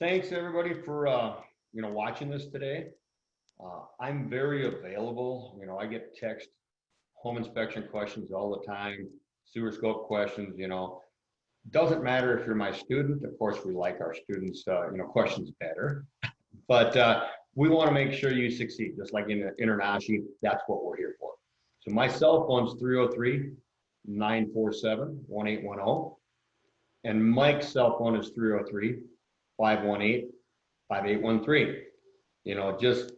Thanks everybody for watching this today. I'm very available. I get text home inspection questions all the time, sewer scope questions. Doesn't matter if you're my student. Of course, we like our students, questions better. But we want to make sure you succeed, just like in InterNACHI. That's what we're here for. So my cell phone's 303-947-1810, and Mike's cell phone is 303-518-5813. Just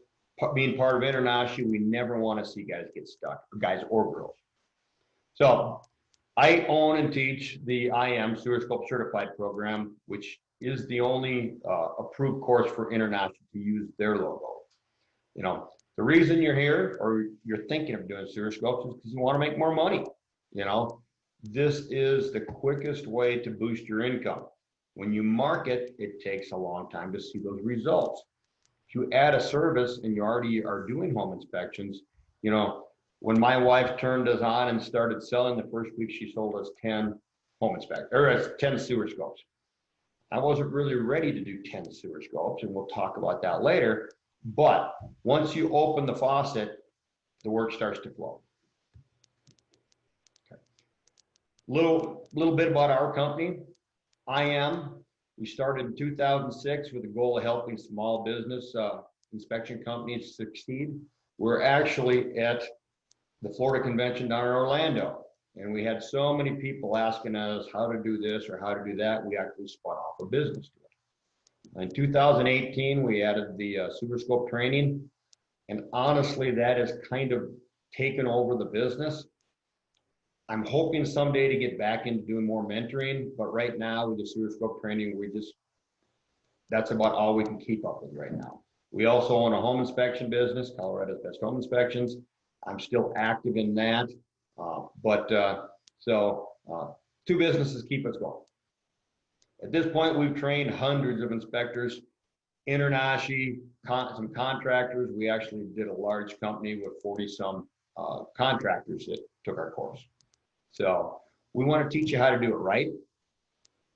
being part of InterNACHI, we never want to see guys get stuck, guys or girls. So I own and teach the IM Sewer Scope Certified program, which is the only approved course for InterNACHI to use their logo. The reason you're here or you're thinking of doing sewer scopes is because you want to make more money. This is the quickest way to boost your income. When you market, it takes a long time to see those results. If you add a service and you already are doing home inspections, when my wife turned us on and started selling, the first week she sold us 10 10 sewer scopes. I wasn't really ready to do 10 sewer scopes, and we'll talk about that later. But once you open the faucet, the work starts to flow. Okay. Little bit about our company. We started in 2006 with the goal of helping small business inspection companies succeed. We're actually at the Florida Convention down in Orlando, and we had so many people asking us how to do this or how to do that, we actually spun off a business to it. In 2018, we added the sewer scope training, and honestly, that has kind of taken over the business. I'm hoping someday to get back into doing more mentoring, but right now with the sewer scope training, that's about all we can keep up with right now. We also own a home inspection business, Colorado's Best Home Inspections. I'm still active in that, two businesses keep us going. At this point, we've trained hundreds of inspectors, InterNACHI, some contractors. We actually did a large company with 40-some contractors that took our course. So we want to teach you how to do it right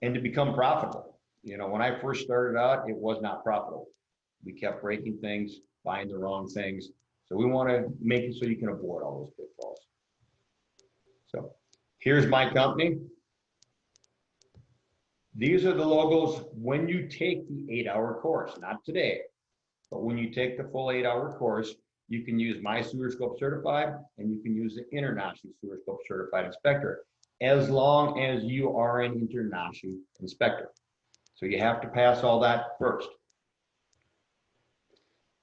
and to become profitable. When I first started out, it was not profitable. We kept breaking things, buying the wrong things. So we want to make it so you can avoid all those pitfalls. So here's my company. These are the logos when you take the 8-hour course, not today, but when you take the full 8-hour course, you can use my Sewer Scope Certified and you can use the InterNACHI Sewer Scope Certified Inspector, as long as you are an InterNACHI inspector. So you have to pass all that first.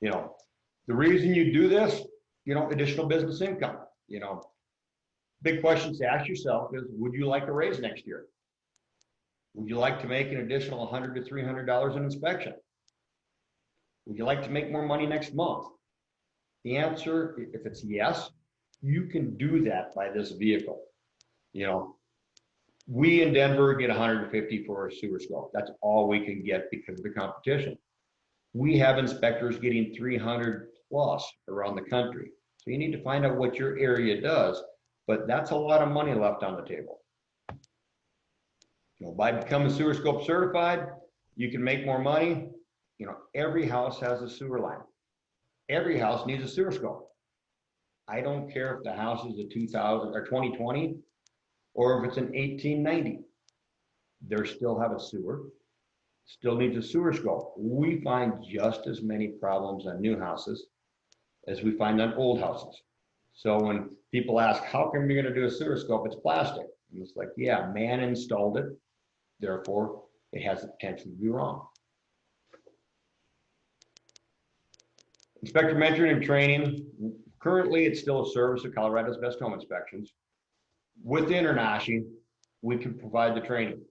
The reason you do this, additional business income. Big questions to ask yourself is, would you like a raise next year? Would you like to make an additional $100 to $300 in inspection? Would you like to make more money next month? The answer, if it's yes, you can do that by this vehicle. We in Denver get 150 for a sewer scope. That's all we can get because of the competition. We have inspectors getting 300 plus around the country. So you need to find out what your area does, but that's a lot of money left on the table. By becoming sewer scope certified, you can make more money. Every house has a sewer line. Every house needs a sewer scope. I don't care if the house is a 2000 or 2020 or if it's an 1890. They still have a sewer, still needs a sewer scope. We find just as many problems on new houses as we find on old houses. So when people ask, how come you're going to do a sewer scope? It's plastic. And it's like, yeah, man installed it. Therefore, it has the potential to be wrong. Inspector mentoring and training. Currently, it's still a service of Colorado's Best Home Inspections. With InterNACHI, we can provide the training.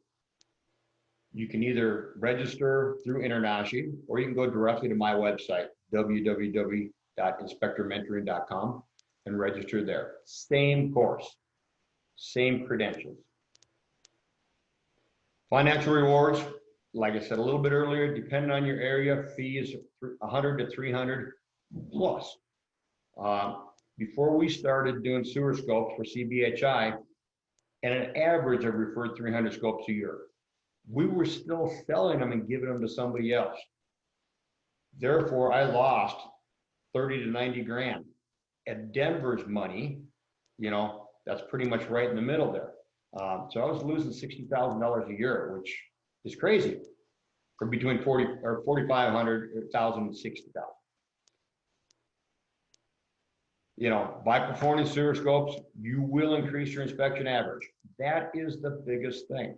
You can either register through InterNACHI, or you can go directly to my website, www.inspectormentoring.com, and register there. Same course, same credentials. Financial rewards, like I said a little bit earlier, depending on your area, fee is 100 to 300 plus. Before we started doing sewer scopes for CBHI, at an average, I referred 300 scopes a year. we were still selling them and giving them to somebody else. Therefore, I lost 30 to 90 grand. At Denver's money, you know, that's pretty much right in the middle there. So I was losing $60,000 a year, which is crazy, for between 4,500, 1,000, and 60,000. You know, by performing sewer scopes, you will increase your inspection average. That is the biggest thing.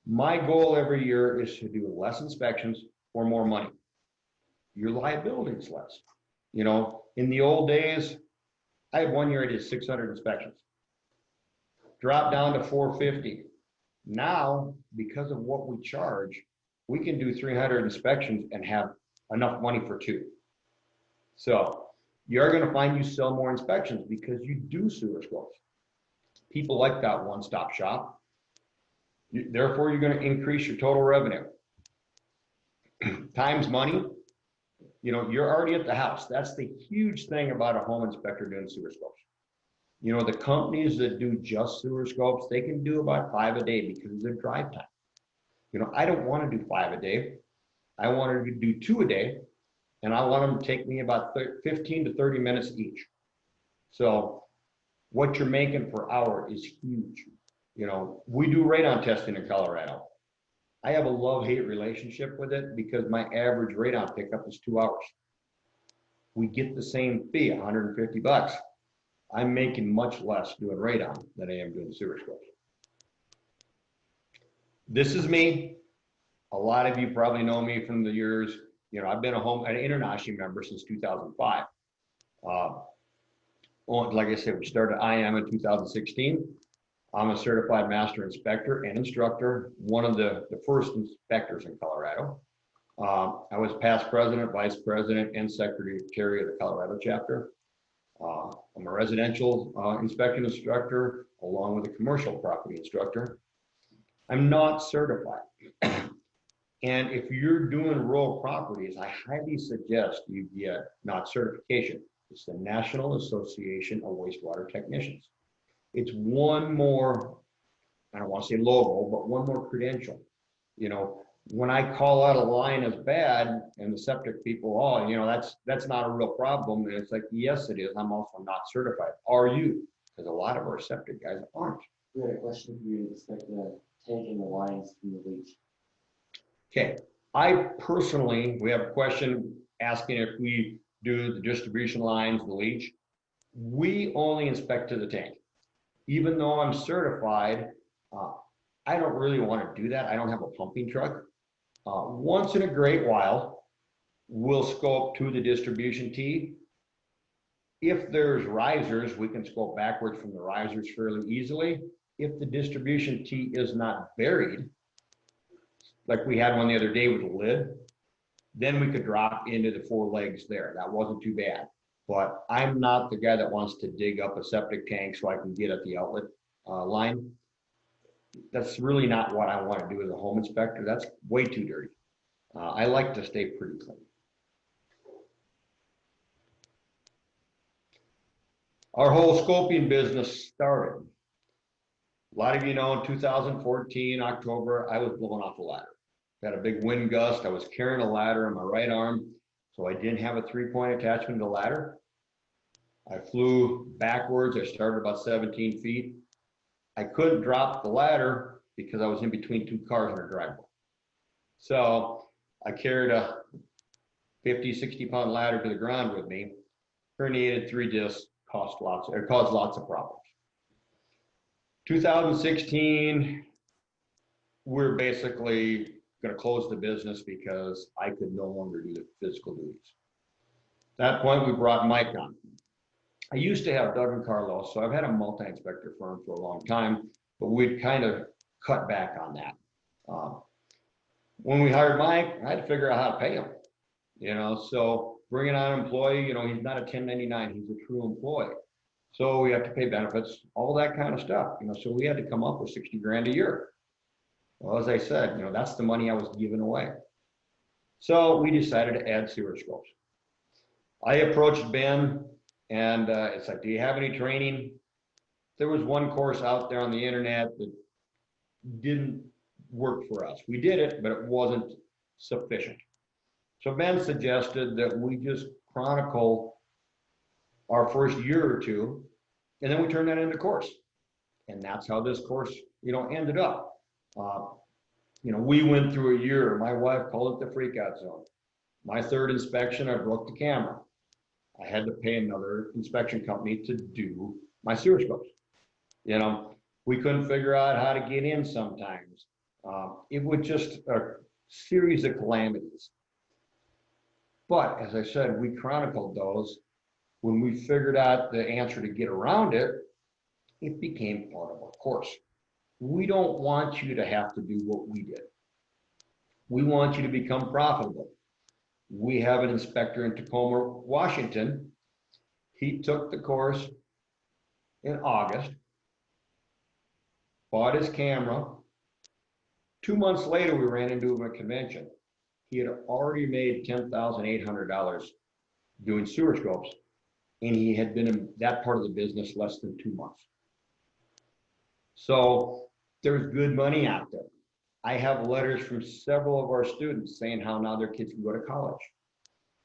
My goal every year is to do less inspections for more money. Your liability is less. You know, in the old days, I had 1 year I did 600 inspections. Dropped down to 450. Now, because of what we charge, we can do 300 inspections and have enough money for 2. So you're going to find you sell more inspections because you do sewer scopes. People like that one-stop shop. Therefore, you're going to increase your total revenue. Time's money. You know, you're already at the house. That's the huge thing about a home inspector doing sewer scopes. You know, the companies that do just sewer scopes, they can do about 5 a day because of their drive time. You know, I don't want to do 5 a day. I want to do 2 a day, and I want them to take me about 15 to 30 minutes each. So what you're making per hour is huge. You know, we do radon testing in Colorado. I have a love-hate relationship with it because my average radon pickup is 2 hours. We get the same fee, $150. I'm making much less doing radon than I am doing sewer scopes. This is me. A lot of you probably know me from the years, you know, I've been an InterNACHI member since 2005. Like I said, we started IM in 2016. I'm a certified master inspector and instructor, one of the first inspectors in Colorado. I was past president, vice president, and secretary of the Colorado chapter. I'm a residential inspection instructor, along with a commercial property instructor. I'm not certified. And if you're doing rural properties, I highly suggest you get not certification. It's the National Association of Wastewater Technicians. It's one more, I don't want to say logo, but one more credential. You know, when I call out a line as bad and the septic people, oh, you know, that's not a real problem. And it's like, yes, it is. I'm also not certified. Are you? Because a lot of our septic guys aren't. We had a question for you with respect to the taking the lines from the leach. Okay, we have a question asking if we do the distribution lines, the leach. We only inspect to the tank. Even though I'm certified, I don't really want to do that. I don't have a pumping truck. Once in a great while, we'll scope to the distribution tee. If there's risers, we can scope backwards from the risers fairly easily. If the distribution tee is not buried, like we had one the other day with a lid, then we could drop into the 4 legs there. That wasn't too bad. But I'm not the guy that wants to dig up a septic tank so I can get at the outlet line. That's really not what I want to do as a home inspector. That's way too dirty. I like to stay pretty clean. Our whole scoping business started. A lot of you know in 2014, October, I was blowing off a ladder. Had a big wind gust. I was carrying a ladder on my right arm, so I didn't have a 3-point attachment to the ladder. I flew backwards. I started about 17 feet. I couldn't drop the ladder because I was in between 2 cars in a driveway. So I carried a 50, 60-pound ladder to the ground with me. Herniated 3 discs, caused lots of problems. 2016, we're basically going to close the business because I could no longer do the physical duties. At that point, we brought Mike on. I used to have Doug and Carlos, so I've had a multi-inspector firm for a long time, but we'd kind of cut back on that. When we hired Mike, I had to figure out how to pay him. You know, so bringing on an employee, you know, he's not a 1099, he's a true employee. So we have to pay benefits, all that kind of stuff, you know, so we had to come up with 60 grand a year. Well, as I said, you know, that's the money I was giving away. So we decided to add sewer scopes. I approached Ben and it's like, do you have any training? There was one course out there on the internet that didn't worked for us. We did it, but it wasn't sufficient. So Ben suggested that we just chronicle our first year or two, and then we turn that into a course. And that's how this course, ended up. We went through a year. My wife called it the freakout zone. My third inspection, I broke the camera. I had to pay another inspection company to do my sewer scopes. We couldn't figure out how to get in sometimes. It was just a series of calamities. But as I said, we chronicled those. When we figured out the answer to get around it, it became part of our course. We don't want you to have to do what we did. We want you to become profitable. We have an inspector in Tacoma, Washington. He took the course in August, bought his camera. 2 months later, we ran into him at a convention. He had already made $10,800 doing sewer scopes, and he had been in that part of the business less than 2 months. So there's good money out there. I have letters from several of our students saying how now their kids can go to college.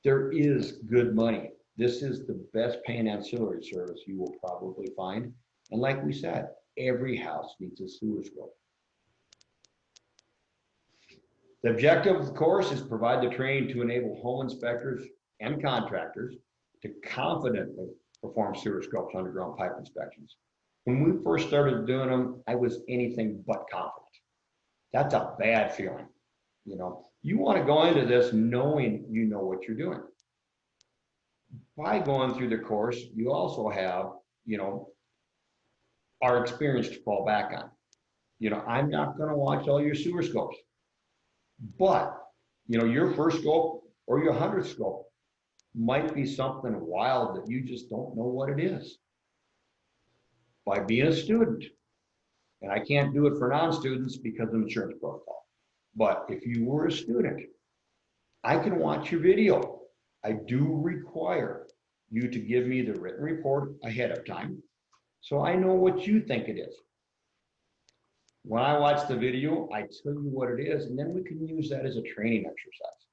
There is good money. This is the best paying ancillary service you will probably find. And like we said, every house needs a sewer scope. The objective of the course is to provide the training to enable home inspectors and contractors to confidently perform sewer scopes underground pipe inspections. When we first started doing them, I was anything but confident. That's a bad feeling. You want to go into this knowing you know what you're doing. By going through the course, you also have, our experience to fall back on. I'm not going to watch all your sewer scopes, but, your first scope or your 100th scope might be something wild that you just don't know what it is. By being a student, and I can't do it for non-students because of insurance protocol, but if you were a student, I can watch your video. I do require you to give me the written report ahead of time, so I know what you think it is. When I watch the video, I tell you what it is, and then we can use that as a training exercise.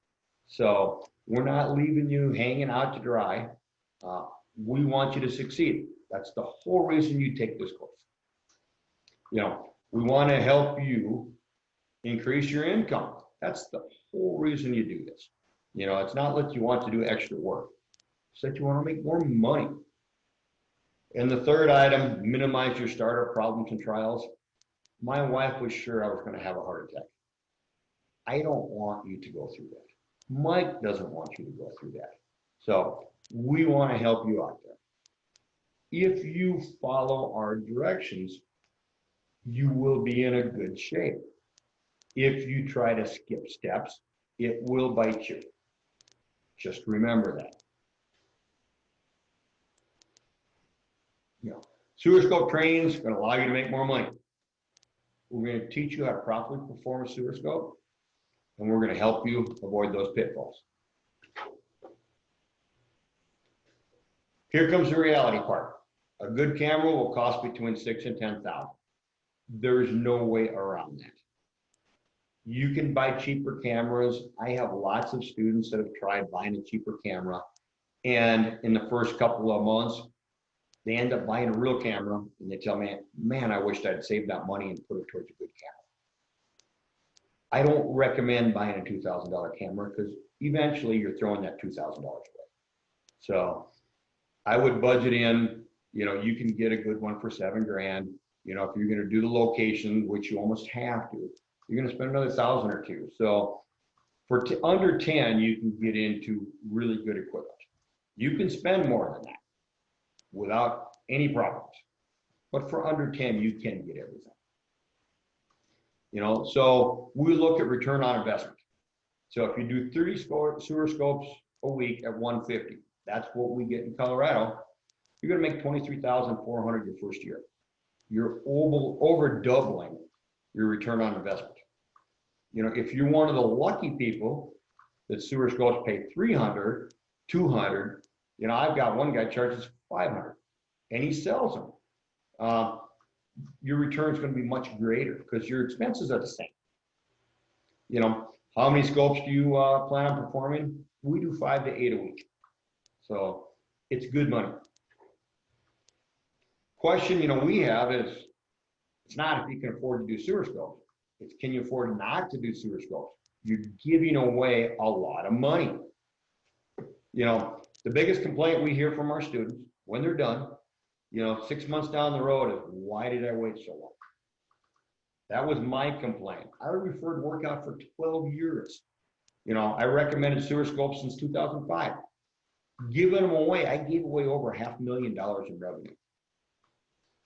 So we're not leaving you hanging out to dry. We want you to succeed. That's the whole reason you take this course. We want to help you increase your income. That's the whole reason you do this. It's not that you want to do extra work. It's that you want to make more money. And the third item, minimize your startup problems and trials. My wife was sure I was going to have a heart attack. I don't want you to go through that. Mike doesn't want you to go through that. So we want to help you out there. If you follow our directions, you will be in a good shape. If you try to skip steps, it will bite you. Just remember that. Sewer scope training is going to allow you to make more money. We're going to teach you how to properly perform a sewer scope, and we're going to help you avoid those pitfalls. Here comes the reality part. A good camera will cost between $6,000 and $10,000. There's no way around that. You can buy cheaper cameras. I have lots of students that have tried buying a cheaper camera, and in the first couple of months, they end up buying a real camera, and they tell me, man, I wished I'd saved that money and put it towards a good camera. I don't recommend buying a $2,000 camera because eventually you're throwing that $2,000 away. So I would budget in, you can get a good one for $7,000. If you're going to do the location, which you almost have to, you're going to spend another $1,000 or $2,000. So for under 10, you can get into really good equipment. You can spend more than that without any problems. But for under 10, you can get everything. So we look at return on investment. So if you do 30 sewer scopes a week at $150, that's what we get in Colorado. You're going to make $23,400 your first year. You're over doubling your return on investment. If you're one of the lucky people that sewer scopes pay $300, $200, I've got one guy charges $500, and he sells them. Your return is going to be much greater because your expenses are the same. You know, how many scopes do you plan on performing? We do 5 to 8 a week. So it's good money. Question, we have is, it's not if you can afford to do sewer scopes. It's can you afford not to do sewer scopes? You're giving away a lot of money. The biggest complaint we hear from our students when they're done, 6 months down the road is, why did I wait so long? That was my complaint. I referred work out for 12 years. I recommended sewer scopes since 2005. Giving them away, I gave away over $500,000 in revenue.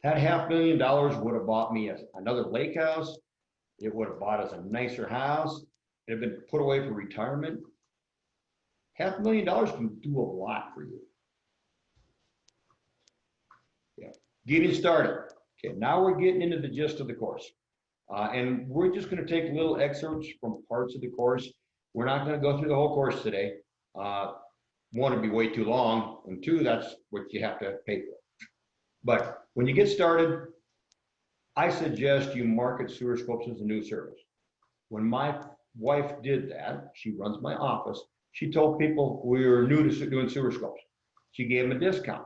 That $500,000 would have bought me another lake house. It would have bought us a nicer house. It had been put away for retirement. $500,000 can do a lot for you. Yeah. Getting started. Okay, now we're getting into the gist of the course. And we're just going to take little excerpts from parts of the course. We're not going to go through the whole course today. One, it'd be way too long, and two, that's what you have to pay for. But when you get started, I suggest you market sewer scopes as a new service. When my wife did that, she runs my office, she told people we were new to doing sewer scopes. She gave them a discount,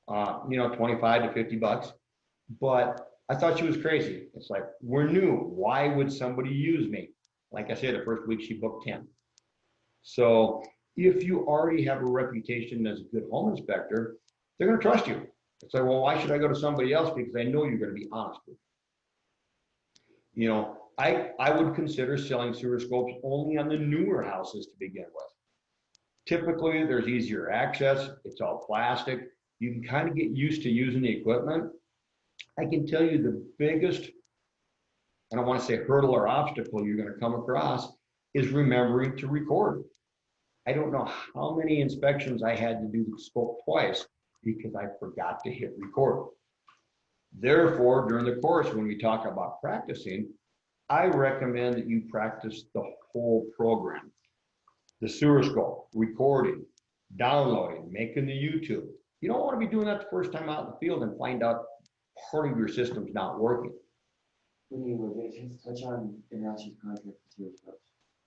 25 to 50 bucks. But I thought she was crazy. It's like, we're new. Why would somebody use me? Like I said, the first week she booked 10. So if you already have a reputation as a good home inspector, they're going to trust you. It's like, well, why should I go to somebody else? Because I know you're going to be honest with me. I would consider selling sewer scopes only on the newer houses to begin with. Typically, there's easier access. It's all plastic. You can kind of get used to using the equipment. I can tell you the biggest, I don't want to say hurdle or obstacle you're going to come across is remembering to record. I don't know how many inspections I had to do the scope twice because I forgot to hit record. Therefore, during the course, when we talk about practicing, I recommend that you practice the whole program. The sewer scope, recording, downloading, making the YouTube. You don't want to be doing that the first time out in the field and find out part of your system's not working. When you were going to touch on InterNACHI's contract with sewer scopes.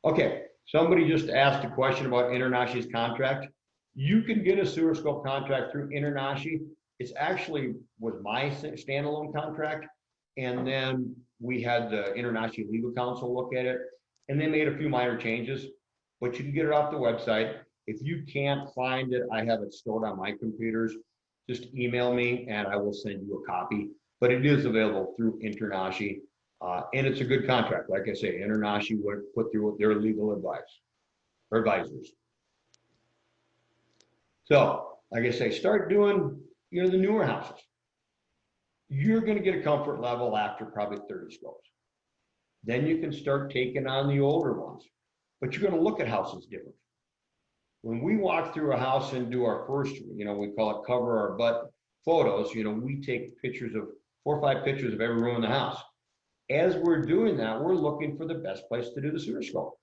Okay, somebody just asked a question about InterNACHI's contract. You can get a sewer scope contract through InterNACHI. It's actually was my standalone contract. And then we had the InterNACHI legal counsel look at it and they made a few minor changes, but you can get it off the website. If you can't find it, I have it stored on my computers. Just email me and I will send you a copy, but it is available through InterNACHI. And it's a good contract. Like I say, InterNACHI would put through their legal advice or advisors. So, like I say, start doing, the newer houses. You're going to get a comfort level after probably 30 scopes. Then you can start taking on the older ones, but you're going to look at houses different. When we walk through a house and do our first, we call it cover our butt photos, we take pictures of 4 or 5 pictures of every room in the house. As we're doing that, we're looking for the best place to do the sewer scope.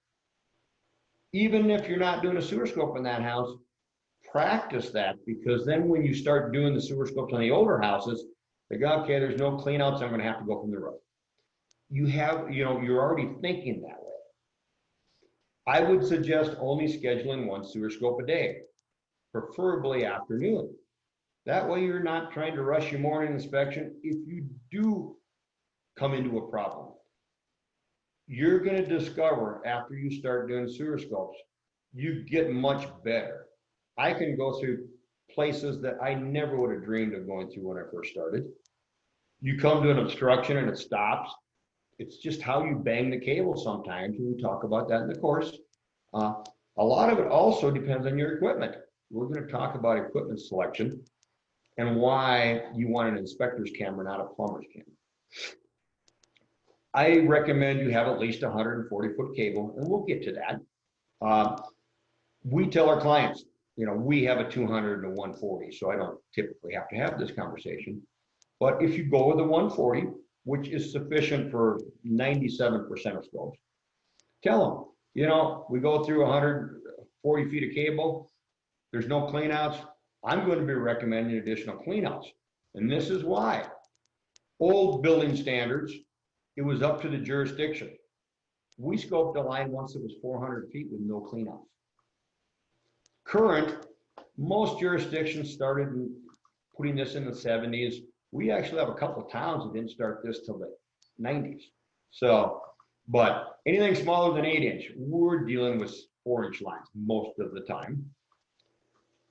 Even if you're not doing a sewer scope in that house, practice that, because then when you start doing the sewer scopes on the older houses, they go, okay, there's no clean outs, I'm going to have to go from the roof. You have, you're already thinking that way. I would suggest only scheduling 1 sewer scope a day, preferably afternoon. That way you're not trying to rush your morning inspection. If you do come into a problem, you're going to discover after you start doing sewer scopes, you get much better. I can go through places that I never would have dreamed of going through when I first started. You come to an obstruction and it stops. It's just how you bang the cable sometimes, and we talk about that in the course. A lot of it also depends on your equipment. We're going to talk about equipment selection and why you want an inspector's camera, not a plumber's camera. I recommend you have at least a 140-foot cable, and we'll get to that. We tell our clients, we have a 200 and a 140, so I don't typically have to have this conversation. But if you go with a 140, which is sufficient for 97% of scopes, tell them, we go through 140 feet of cable, there's no cleanouts. I'm going to be recommending additional cleanouts. And this is why. Old building standards, it was up to the jurisdiction. We scoped a line once it was 400 feet with no cleanouts. Current, most jurisdictions started putting this in the 70s. We actually have a couple of towns that didn't start this till the 90s. So, but anything smaller than 8-inch, we're dealing with 4-inch lines most of the time.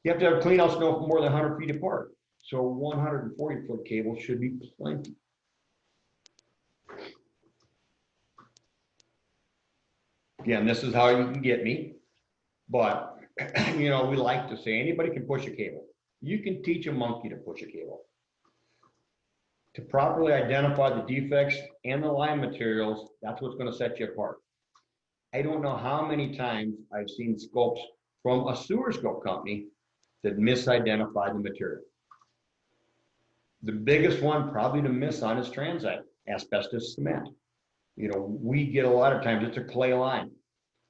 You have to have cleanouts no more than 100 feet apart. So 140-foot cable should be plenty. Again, this is how you can get me, but you know, we like to say anybody can push a cable. You can teach a monkey to push a cable. To properly identify the defects and the line materials, that's what's going to set you apart. I don't know how many times I've seen scopes from a sewer scope company that misidentified the material. The biggest one probably to miss on is transite, asbestos cement. You know, we get a lot of times it's a clay line.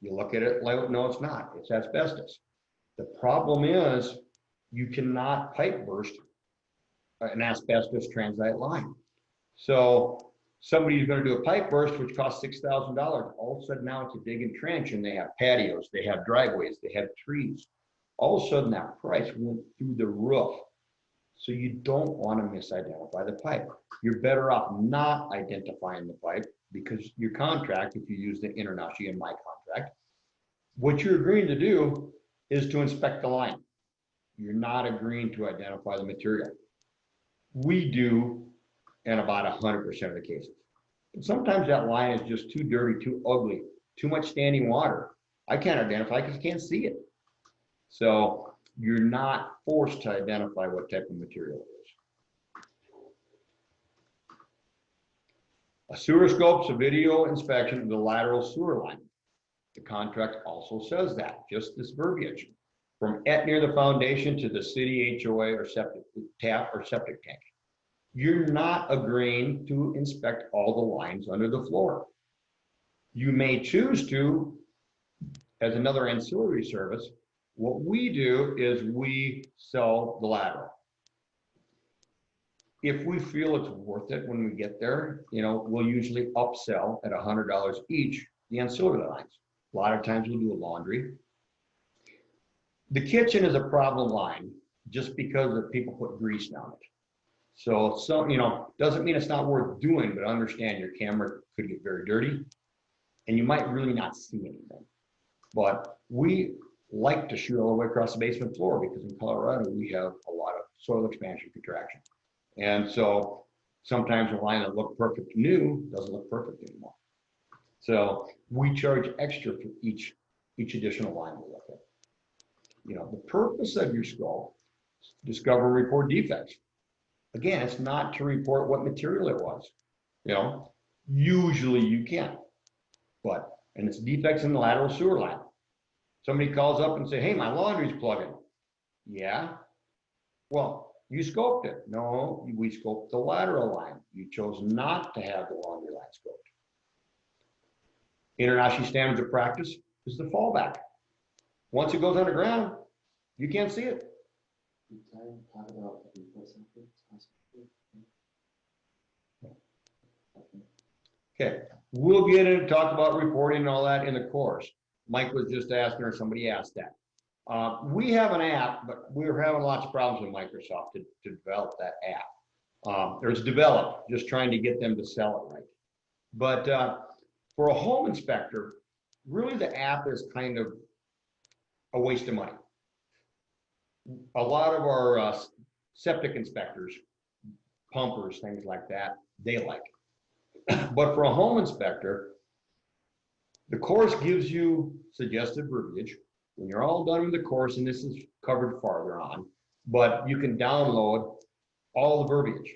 You look at it like, no, it's not, it's asbestos. The problem is you cannot pipe burst an asbestos transite line. So somebody's going to do a pipe burst, which costs $6,000. All of a sudden now it's a dig and trench, and they have patios, they have driveways, they have trees. All of a sudden that price went through the roof. So you don't want to misidentify the pipe. You're better off not identifying the pipe, because your contract, if you use the InterNACHI in my contract, what you're agreeing to do is to inspect the line. You're not agreeing to identify the material. We do in about 100% of the cases. But sometimes that line is just too dirty, too ugly, too much standing water. I can't identify because I can't see it. So you're not forced to identify what type of material it is. A sewer scope's a video inspection of the lateral sewer line. The contract also says that, just this verbiage. From near the foundation to the city HOA or septic tap or septic tank. You're not agreeing to inspect all the lines under the floor. You may choose to, as another ancillary service. What we do is we sell the lateral. If we feel it's worth it when we get there, you know, we'll usually upsell at $100 each the ancillary lines. A lot of times we'll do a laundry. The kitchen is a problem line just because the people put grease down it. So, you know, doesn't mean it's not worth doing, but understand your camera could get very dirty and you might really not see anything. But we like to shoot all the way across the basement floor because in Colorado, we have a lot of soil expansion contraction. And so sometimes a line that looked perfect new doesn't look perfect anymore. So we charge extra for each additional line we look at. You know, the purpose of your scope is to discover and report defects. Again, it's not to report what material it was. You know, usually you can, and it's defects in the lateral sewer line. Somebody calls up and say, hey, my laundry's plugging. Yeah. Well, you scoped it. No, we scoped the lateral line. You chose not to have the laundry line scoped. InterNACHI standards of practice is the fallback. Once it goes underground, you can't see it. Okay, we'll get into talk about reporting and all that in the course. Mike was just asking, or somebody asked that. We have an app, but we're having lots of problems with Microsoft to develop that app. There's developed, just trying to get them to sell it right. But for a home inspector, really the app is kind of a waste of money. A lot of our septic inspectors, pumpers, things like that, they like it. But for a home inspector, the course gives you suggested verbiage. When you're all done with the course, and this is covered farther on, but you can download all the verbiage.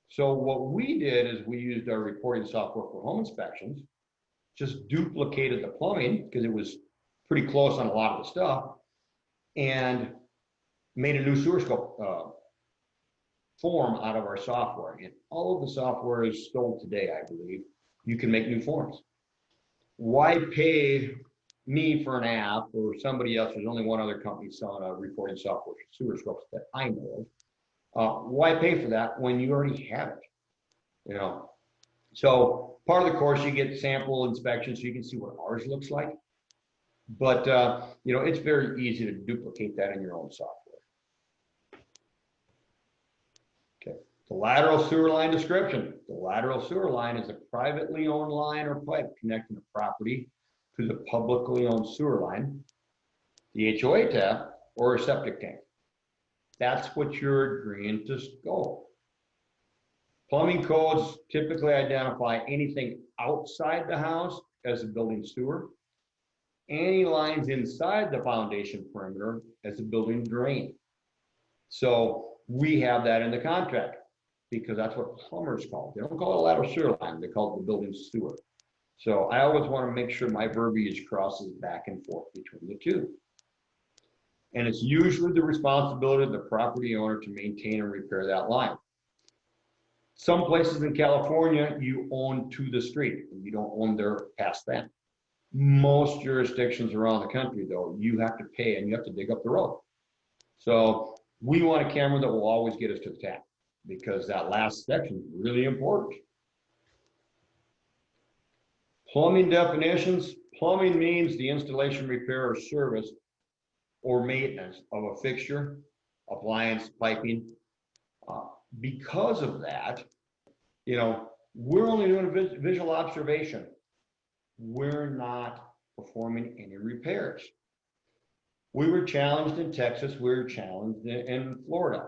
So what we did is we used our reporting software for home inspections, just duplicated the plumbing because it was pretty close on a lot of the stuff, and made a new sewer scope form out of our software. And all of the software is sold today, I believe. You can make new forms. Why pay me for an app or somebody else? There's only one other company selling a reporting software for sewer scopes that I know of. Why pay for that when you already have it? You know, so part of the course, you get sample inspection so you can see what ours looks like. But, you know, it's very easy to duplicate that in your own software. Okay, the lateral sewer line description. The lateral sewer line is a privately owned line or pipe connecting a property to the publicly owned sewer line, the HOA tap, or a septic tank. That's what you're agreeing to scope. Plumbing codes typically identify anything outside the house as a building sewer, any lines inside the foundation perimeter as a building drain. So we have that in the contract because that's what plumbers call it. They don't call it a lateral sewer line, they call it the building sewer. So I always want to make sure my verbiage crosses back and forth between the two. And it's usually the responsibility of the property owner to maintain and repair that line. Some places in California, you own to the street and you don't own there past that. Most jurisdictions around the country, though, you have to pay and you have to dig up the road. So we want a camera that will always get us to the tap because that last section is really important. Plumbing definitions. Plumbing means the installation, repair, or service or maintenance of a fixture, appliance, piping. Because of that, you know, we're only doing a visual observation. We're not performing any repairs. We were challenged in Texas, we were challenged in Florida.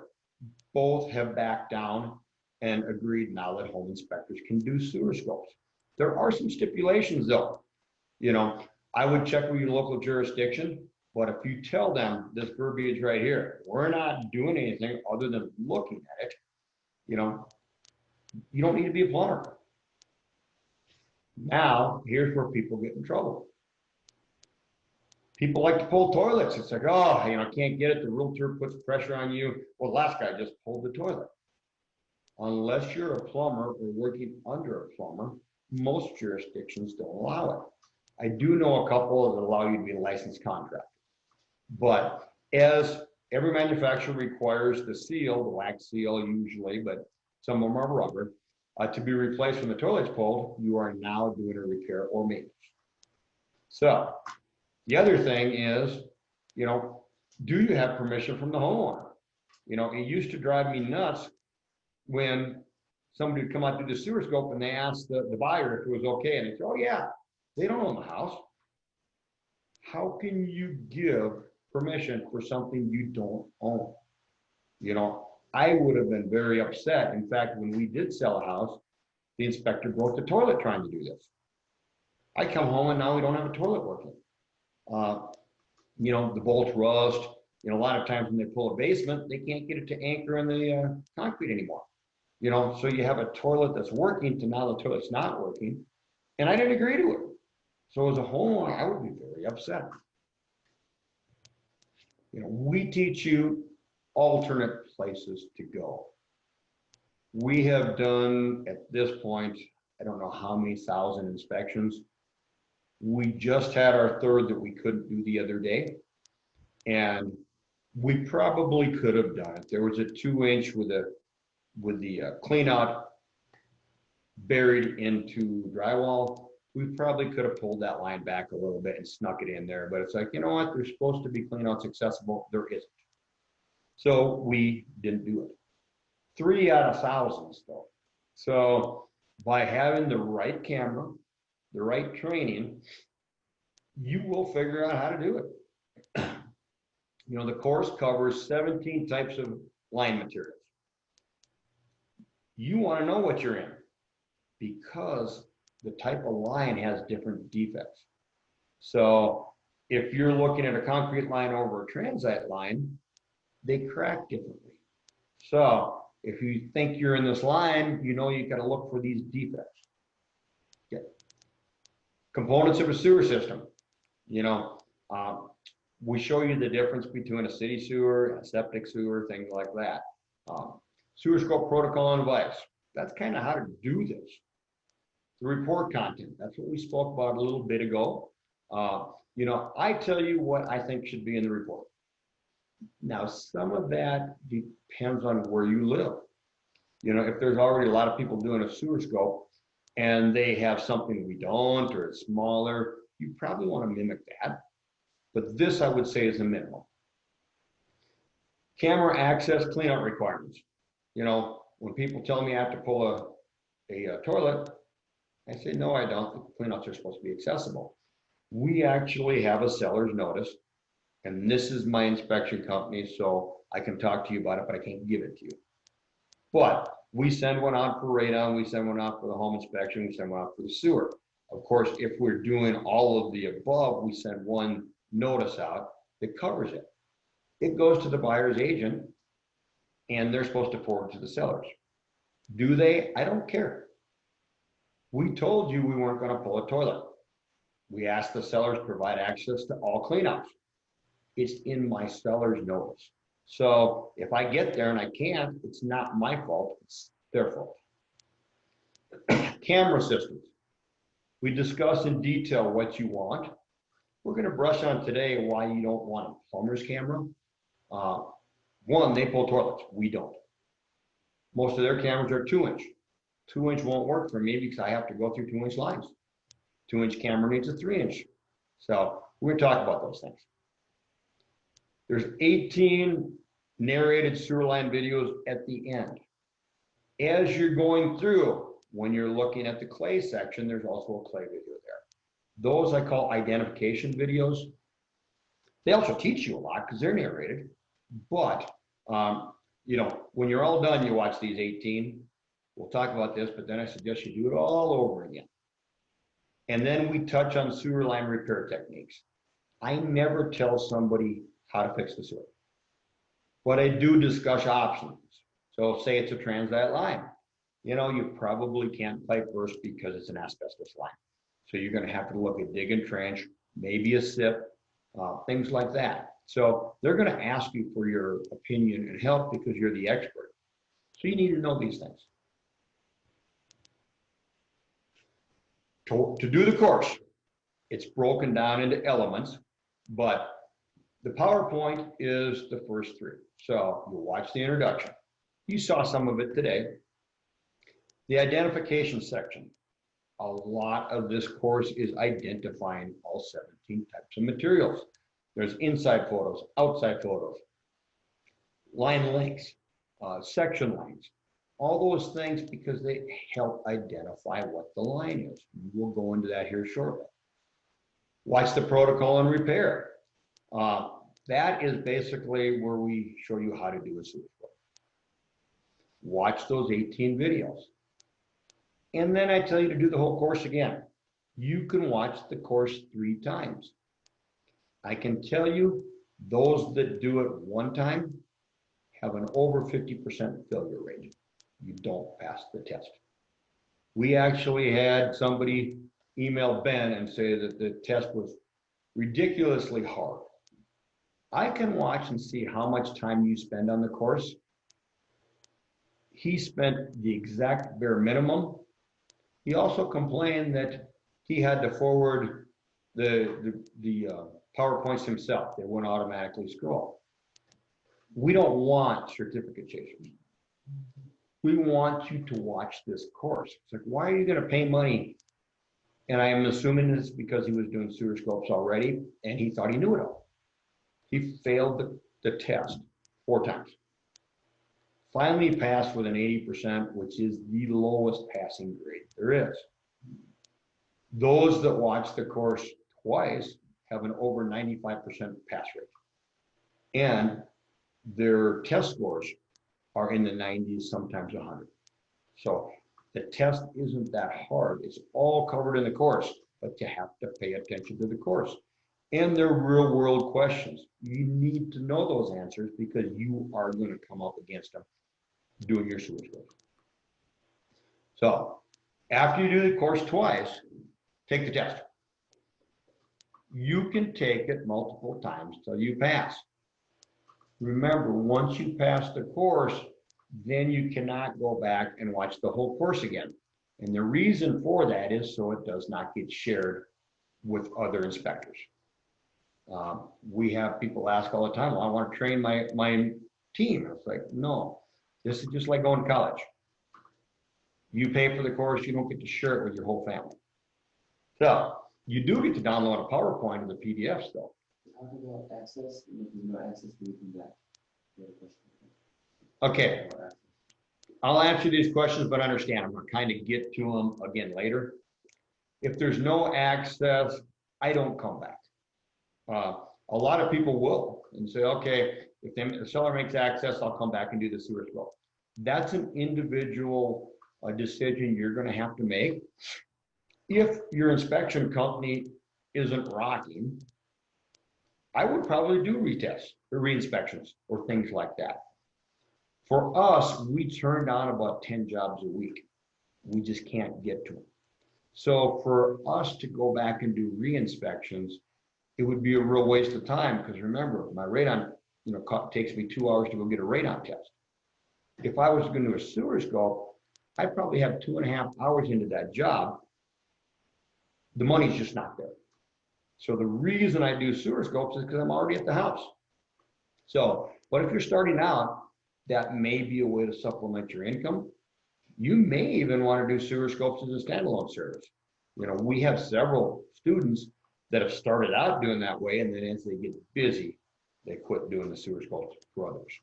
Both have backed down and agreed now that home inspectors can do sewer scopes. There are some stipulations though. You know, I would check with your local jurisdiction, but if you tell them this verbiage right here, we're not doing anything other than looking at it, you know, you don't need to be a plumber. Now, here's where people get in trouble. People like to pull toilets. It's like, oh, you know, can't get it. The realtor puts pressure on you. Well, the last guy just pulled the toilet. Unless you're a plumber or working under a plumber, most jurisdictions don't allow it. I do know a couple that allow you to be a licensed contractor. But as every manufacturer requires the seal, the wax seal usually, but some of them are rubber, to be replaced when the toilet's pulled, you are now doing a repair or maintenance. So the other thing is, you know, do you have permission from the homeowner? You know, it used to drive me nuts when somebody would come out to the sewer scope and they asked the buyer if it was okay. And they said, oh yeah, they don't own the house. How can you give permission for something you don't own? You know, I would have been very upset. In fact, when we did sell a house, the inspector broke the toilet trying to do this. I come home and now we don't have a toilet working. You know, the bolts rust. You know, a lot of times when they pull a basement, they can't get it to anchor in the concrete anymore. You know, so you have a toilet that's working to now the toilet's not working. And I didn't agree to it. So as a homeowner, I would be very upset. You know, we teach you alternate places to go. We have done at this point, I don't know how many thousand inspections. We just had our third that we couldn't do the other day. And we probably could have done it. There was a 2-inch with the clean out buried into drywall. We probably could have pulled that line back a little bit and snuck it in there, but it's like, you know what? There's supposed to be clean outs accessible. There isn't. So we didn't do it. 3 out of thousands though. So by having the right camera, the right training, you will figure out how to do it. You know, the course covers 17 types of line materials. You want to know what you're in because the type of line has different defects. So if you're looking at a concrete line over a transite line, they crack differently. So if you think you're in this line, you know you got to look for these defects. Okay. Components of a sewer system. You know, we show you the difference between a city sewer and a septic sewer, things like that. Sewer scope protocol and advice. That's kind of how to do this. The report content. That's what we spoke about a little bit ago. You know, I tell you what I think should be in the report. Now, some of that depends on where you live. You know, if there's already a lot of people doing a sewer scope, and they have something we don't, or it's smaller, you probably want to mimic that. But this, I would say, is a minimum. Camera access cleanout requirements. You know, when people tell me I have to pull a toilet, I say, no, I don't. The cleanouts are supposed to be accessible. We actually have a seller's notice, and this is my inspection company, so I can talk to you about it, but I can't give it to you. But we send one out for radon, we send one out for the home inspection, we send one out for the sewer. Of course, if we're doing all of the above, we send one notice out that covers it. It goes to the buyer's agent, and they're supposed to forward to the sellers. Do they? I don't care. We told you we weren't going to pull a toilet. We asked the sellers to provide access to all cleanouts. It's in my seller's notice. So if I get there and I can't, it's not my fault, it's their fault. Camera systems. We discuss in detail what you want. We're going to brush on today why you don't want a plumber's camera. One, they pull toilets. We don't. Most of their cameras are 2-inch. 2-inch won't work for me because I have to go through 2-inch lines. 2-inch camera needs a 3-inch. So we're going to talk about those things. There's 18 narrated sewer line videos at the end. As you're going through, when you're looking at the clay section, there's also a clay video there. Those I call identification videos. They also teach you a lot because they're narrated. But, you know, when you're all done, you watch these 18. We'll talk about this, but then I suggest you do it all over again. And then we touch on sewer line repair techniques. I never tell somebody how to fix the sewer, but I do discuss options. So say it's a transite line. You know, you probably can't pipe burst because it's an asbestos line. So you're going to have to look at dig and trench, maybe a SIP, things like that. So they're going to ask you for your opinion and help because you're the expert. So you need to know these things. To do the course, it's broken down into elements, but the PowerPoint is the first 3. So you'll watch the introduction. You saw some of it today. The identification section. A lot of this course is identifying all 17 types of materials. There's inside photos, outside photos, line lengths, section lines, all those things because they help identify what the line is. We'll go into that here shortly. Watch the protocol and repair. That is basically where we show you how to do a sewer flow. Watch those 18 videos. And then I tell you to do the whole course again. You can watch the course 3 times. I can tell you those that do it one time have an over 50% failure rate. You don't pass the test. We actually had somebody email Ben and say that the test was ridiculously hard. I can watch and see how much time you spend on the course. He spent the exact bare minimum. He also complained that he had to forward the PowerPoints himself. They wouldn't automatically scroll. We don't want certificate chasers. We want you to watch this course. It's like, why are you going to pay money? And I am assuming it's because he was doing sewer scopes already and he thought he knew it all. He failed the test 4 times. Finally passed with an 80%, which is the lowest passing grade there is. Those that watch the course twice have an over 95% pass rate. And their test scores are in the 90s, sometimes 100. So the test isn't that hard. It's all covered in the course, but you have to pay attention to the course. And they're real world questions. You need to know those answers because you are going to come up against them doing your sewer scope. So after you do the course twice, take the test. You can take it multiple times till you pass. Remember, once you pass the course, then you cannot go back and watch the whole course again. And the reason for that is so it does not get shared with other inspectors. We have people ask all the time, well, I want to train my team. It's like, no, this is just like going to college. You pay for the course, you don't get to share it with your whole family. So you do get to download a PowerPoint of the PDFs though. Talk about access, and if there's no access, then we come back. You have a question? Okay, About access. I'll answer these questions, but understand, I'm gonna kind of get to them again later. If there's no access, I don't come back. A lot of people will and say, okay, if the seller makes access, I'll come back and do the sewer scope. That's an individual decision you're gonna have to make. If your inspection company isn't rocking, I would probably do retests or re-inspections or things like that. For us, we turn down about 10 jobs a week. We just can't get to them. So for us to go back and do re-inspections, it would be a real waste of time because remember, my radon, takes me 2 hours to go get a radon test. If I was going to do a sewer scope, I'd probably have 2.5 hours into that job. The money's just not there. So the reason I do sewer scopes is because I'm already at the house. So, but if you're starting out, that may be a way to supplement your income. You may even want to do sewer scopes as a standalone service. We have several students that have started out doing that way, and then as they get busy, they quit doing the sewer scopes for others.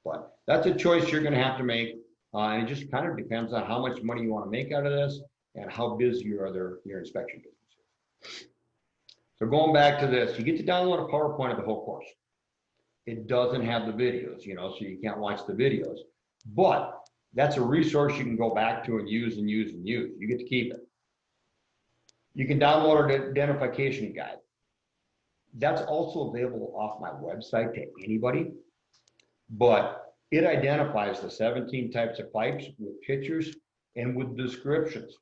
But that's a choice you're going to have to make, and it just kind of depends on how much money you want to make out of this and how busy your inspection business is. So going back to this, you get to download a PowerPoint of the whole course. It doesn't have the videos, so you can't watch the videos, but that's a resource you can go back to and use and use and use. You get to keep it. You can download an identification guide. That's also available off my website to anybody, but it identifies the 17 types of pipes with pictures and with descriptions.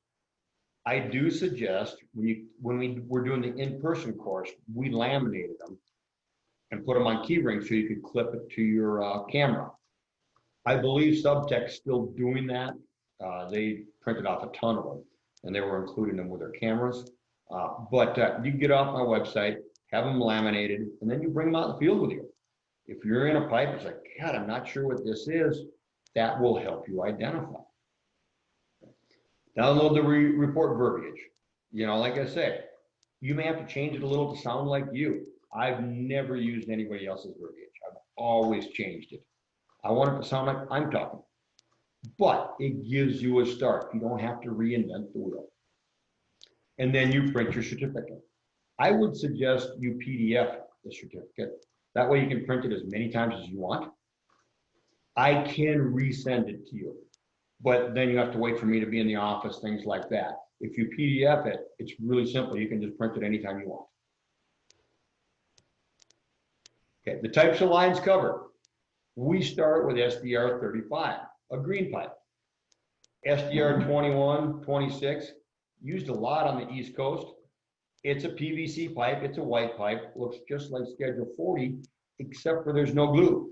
I do suggest when we were doing the in-person course, we laminated them and put them on key rings so you could clip it to your camera. I believe Subtech's still doing that. They printed off a ton of them and they were including them with their cameras. But you can get off my website, have them laminated, and then you bring them out in the field with you. If you're in a pipe, it's like, God, I'm not sure what this is. That will help you identify. Download the report verbiage. Like I said, you may have to change it a little to sound like you. I've never used anybody else's verbiage. I've always changed it. I want it to sound like I'm talking, but it gives you a start. You don't have to reinvent the wheel. And then you print your certificate. I would suggest you PDF the certificate. That way you can print it as many times as you want. I can resend it to you, but then you have to wait for me to be in the office, things like that. If you PDF it, it's really simple. You can just print it anytime you want. Okay, the types of lines covered. We start with SDR 35, a green pipe. SDR 21, 26, used a lot on the East Coast. It's a PVC pipe, it's a white pipe, looks just like Schedule 40, except for there's no glue.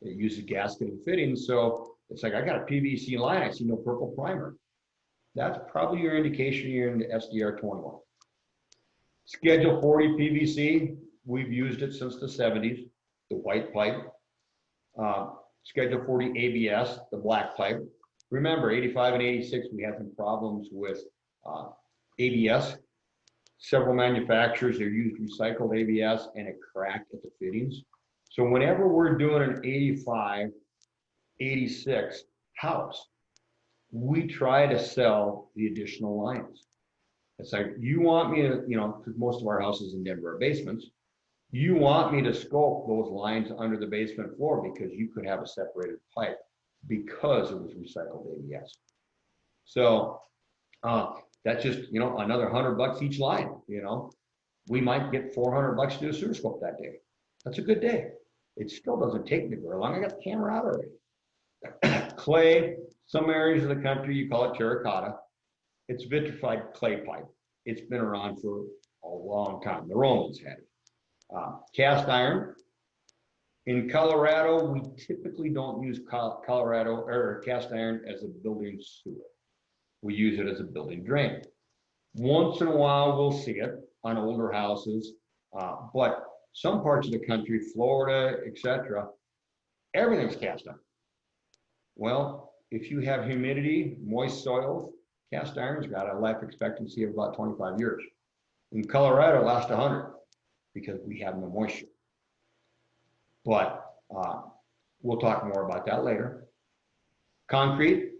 It uses gasket and fittings, so it's like, I got a PVC line, I see no purple primer. That's probably your indication you're into SDR 21. Schedule 40 PVC, we've used it since the 70s, the white pipe. Schedule 40 ABS, the black pipe. Remember, 85 and 86, we had some problems with ABS. Several manufacturers, they used recycled ABS and it cracked at the fittings. So whenever we're doing an 85, 86 house, we try to sell the additional lines. It's like, you want me to, because most of our houses in Denver are basements, you want me to scope those lines under the basement floor because you could have a separated pipe because it was recycled ABS. So that's just, another $100 each line, we might get $400 to do a sewer scope that day. That's a good day. It still doesn't take me very long. I got the camera out already. Clay, some areas of the country, you call it terracotta. It's vitrified clay pipe. It's been around for a long time. The Romans had it. Cast iron. In Colorado, we typically don't use Colorado or cast iron as a building sewer. We use it as a building drain. Once in a while, we'll see it on older houses, but some parts of the country, Florida, etc., everything's cast iron. Well, if you have humidity, moist soils, cast iron's got a life expectancy of about 25 years. In Colorado, it lasts 100 because we have no moisture. But we'll talk more about that later. Concrete,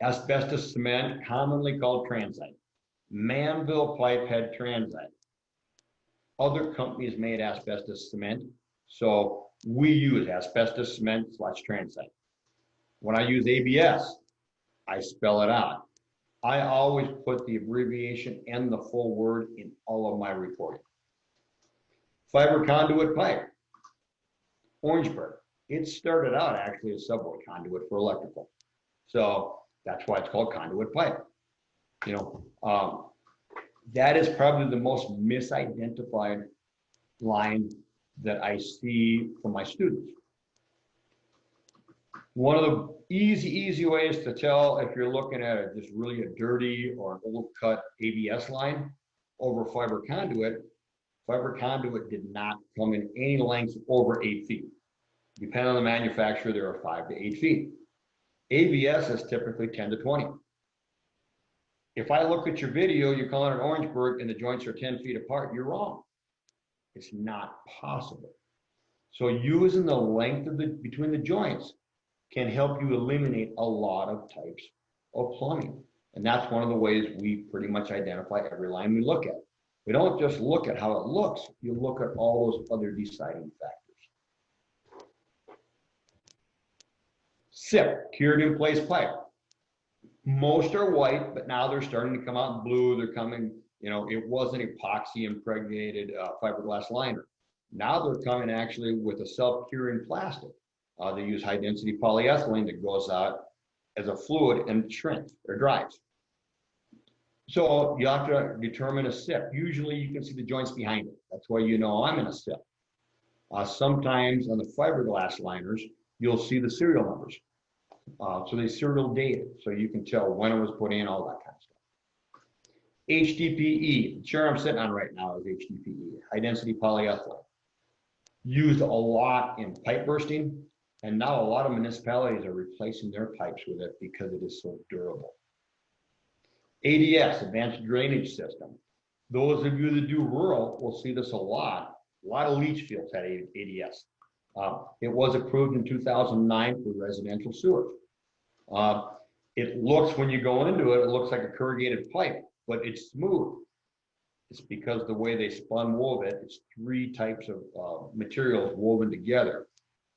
asbestos cement, commonly called transite. Manville pipe had transite. Other companies made asbestos cement, so we use asbestos cement / transite. When I use ABS, I spell it out. I always put the abbreviation and the full word in all of my reporting. Fiber conduit pipe, Orangeburg. It started out actually as subway conduit for electrical. So that's why it's called conduit pipe. You know, that is probably the most misidentified line that I see from my students. One of the easy ways to tell if you're looking at just really a dirty or an old cut ABS line over fiber conduit did not come in any lengths over 8 feet. Depending on the manufacturer, there are 5 to 8 feet. ABS is typically 10 to 20. If I look at your video, you're calling it Orangeburg and the joints are 10 feet apart, you're wrong. It's not possible. So using the length of between the joints can help you eliminate a lot of types of plumbing. And that's one of the ways we pretty much identify every line we look at. We don't just look at how it looks, you look at all those other deciding factors. SIP, cured in place pipe. Most are white, but now they're starting to come out in blue. They're coming, you know, it was an epoxy impregnated fiberglass liner. Now they're coming actually with a self-curing plastic. They use high density polyethylene that goes out as a fluid and shrinks or dries. So you have to determine a SIP. Usually you can see the joints behind it. That's why you know I'm in a SIP. Sometimes on the fiberglass liners, you'll see the serial numbers. So they serial dated, so you can tell when it was put in, all that kind of stuff. HDPE, the chair I'm sitting on right now is HDPE, high density polyethylene. Used a lot in pipe bursting, and now a lot of municipalities are replacing their pipes with it because it is so durable. ADS, advanced drainage system. Those of you that do rural will see this a lot. A lot of leach fields had ADS. It was approved in 2009 for residential sewers. It looks, when you go into it, it looks like a corrugated pipe, but it's smooth. It's because the way they wove it, it's 3 types of materials woven together.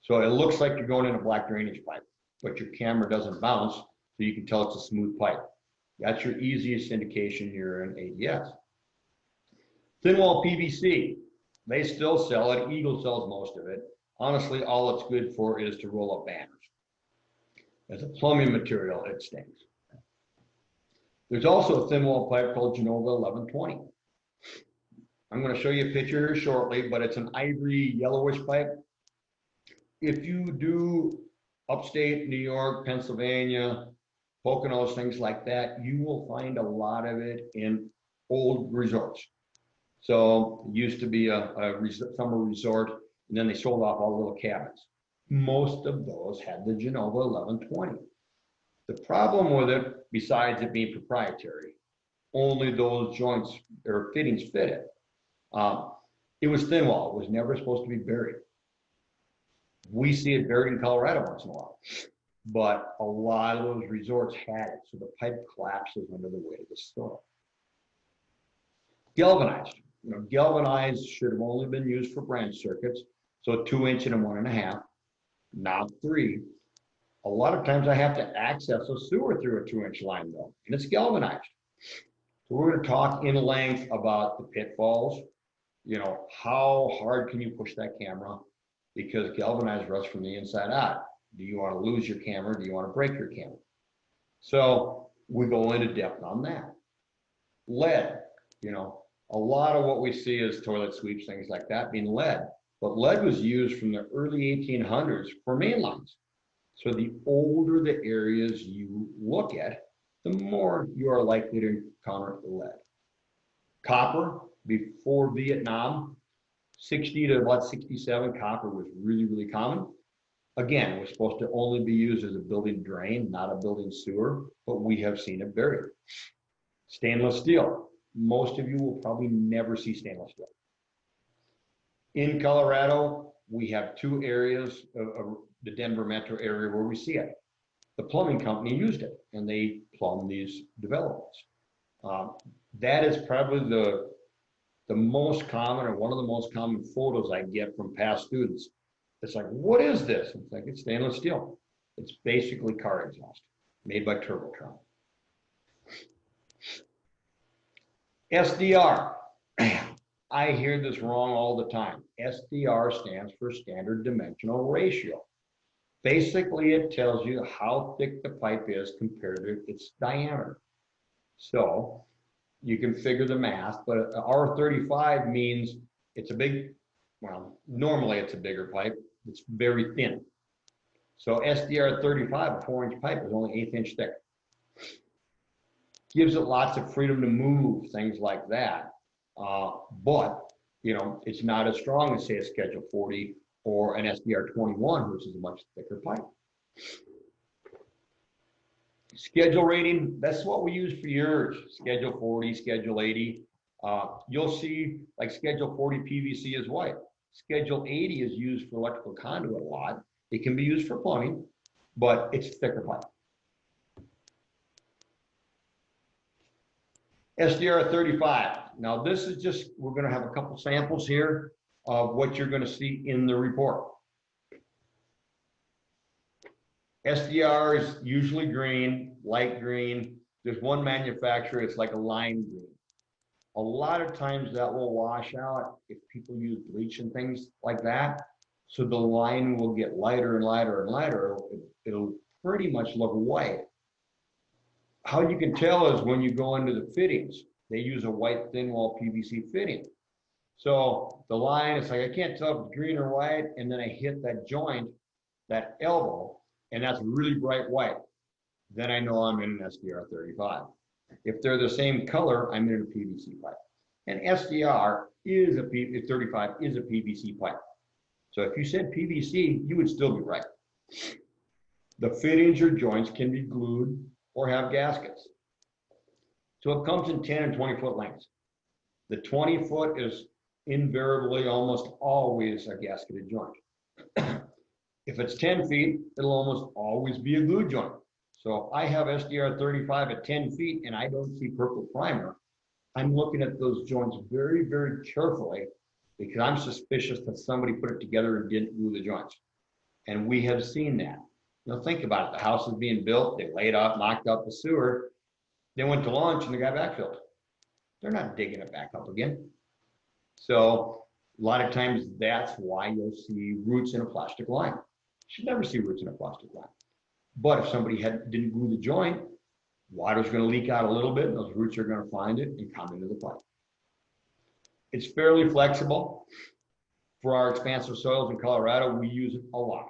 So it looks like you're going in a black drainage pipe, but your camera doesn't bounce, so you can tell it's a smooth pipe. That's your easiest indication you're in ADS. Thin wall PVC, they still sell it. Eagle sells most of it. Honestly, all it's good for is to roll up banners. As a plumbing material, it stinks. There's also a thin wall pipe called Genova 1120. I'm going to show you a picture here shortly, but it's an ivory yellowish pipe. If you do upstate New York, Pennsylvania, Poconos, things like that, you will find a lot of it in old resorts. So it used to be a summer resort, and then they sold off all the little cabins. Most of those had the Genova 1120. The problem with it, besides it being proprietary, only those joints or fittings fit it. It was thin wall. It was never supposed to be buried. We see it buried in Colorado once in a while, but a lot of those resorts had it, so the pipe collapses under the weight of the soil. Galvanized. You know, galvanized should have only been used for branch circuits, so 2-inch and a 1.5, not 3. A lot of times I have to access a sewer through a 2-inch line though, and it's galvanized. So we're going to talk in length about the pitfalls. You know, how hard can you push that camera? Because galvanized rusts from the inside out. Do you want to lose your camera? Do you want to break your camera? So we go into depth on that. Lead, you know, a lot of what we see is toilet sweeps, things like that, being lead. But lead was used from the early 1800s for main lines. So the older the areas you look at, the more you are likely to encounter lead. Copper, before Vietnam, 60 to about 67, copper was really, really common. Again, it was supposed to only be used as a building drain, not a building sewer, but we have seen it buried. Stainless steel. Most of you will probably never see stainless steel. In Colorado, we have two areas of the Denver metro area where we see it. The plumbing company used it, and they plumbed these developments. That is probably the most common, or one of the most common photos I get from past students. It's like, what is this? It's like, it's stainless steel. It's basically car exhaust made by Turbotron. SDR. I hear this wrong all the time. SDR stands for standard dimensional ratio. Basically, it tells you how thick the pipe is compared to its diameter. So you can figure the math, but R35 means it's a big, well, normally it's a bigger pipe. It's very thin. So SDR 35, a 4-inch pipe, is only 1/8 inch thick. Gives it lots of freedom to move, things like that. But, you know, it's not as strong as, say, a Schedule 40 or an SDR 21, which is a much thicker pipe. Schedule rating, that's what we use for yours. Schedule 40, Schedule 80. You'll see like Schedule 40 PVC is white. Schedule 80 is used for electrical conduit a lot. It can be used for plumbing, but it's thicker pipe. SDR 35. Now this is just, we're going to have a couple samples here of what you're going to see in the report. SDR is usually green, light green. There's one manufacturer, it's like a lime green. A lot of times that will wash out if people use bleach and things like that. So the line will get lighter and lighter and lighter. It'll pretty much look white. How you can tell is when you go into the fittings, they use a white thin wall PVC fitting. So the line, it's like, I can't tell if it's green or white, and then I hit that joint, that elbow, and that's really bright white. Then I know I'm in an SDR 35. If they're the same color, I'm in a PVC pipe. And SDR is 35 is a PVC pipe. So if you said PVC, you would still be right. The fittings or joints can be glued or have gaskets. So it comes in 10 and 20-foot lengths. The 20-foot is invariably almost always a gasketed joint. If it's 10 feet, it'll almost always be a glue joint. So if I have SDR 35 at 10 feet and I don't see purple primer, I'm looking at those joints very, very carefully because I'm suspicious that somebody put it together and didn't glue the joints. And we have seen that. You know, think about it. The house is being built, they laid up, knocked up the sewer, they went to lunch and the guy backfilled. They're not digging it back up again. So a lot of times that's why you'll see roots in a plastic line. You should never see roots in a plastic line. But if somebody didn't glue the joint, water's going to leak out a little bit and those roots are going to find it and come into the pipe. It's fairly flexible. For our expansive soils in Colorado, we use it a lot.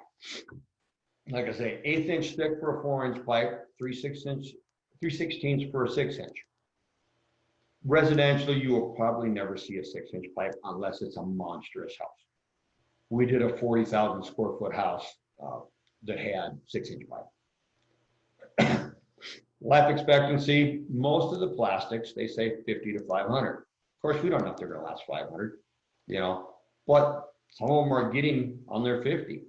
Like I say, 1/8 inch thick for a 4-inch pipe, 3/16 for a 6-inch. Residentially, you will probably never see a 6-inch pipe unless it's a monstrous house. We did a 40,000 square foot house that had 6-inch pipe. Life expectancy, most of the plastics, they say 50 to 500. Of course, we don't know if they're going to last 500, you know, but some of them are getting on their 50.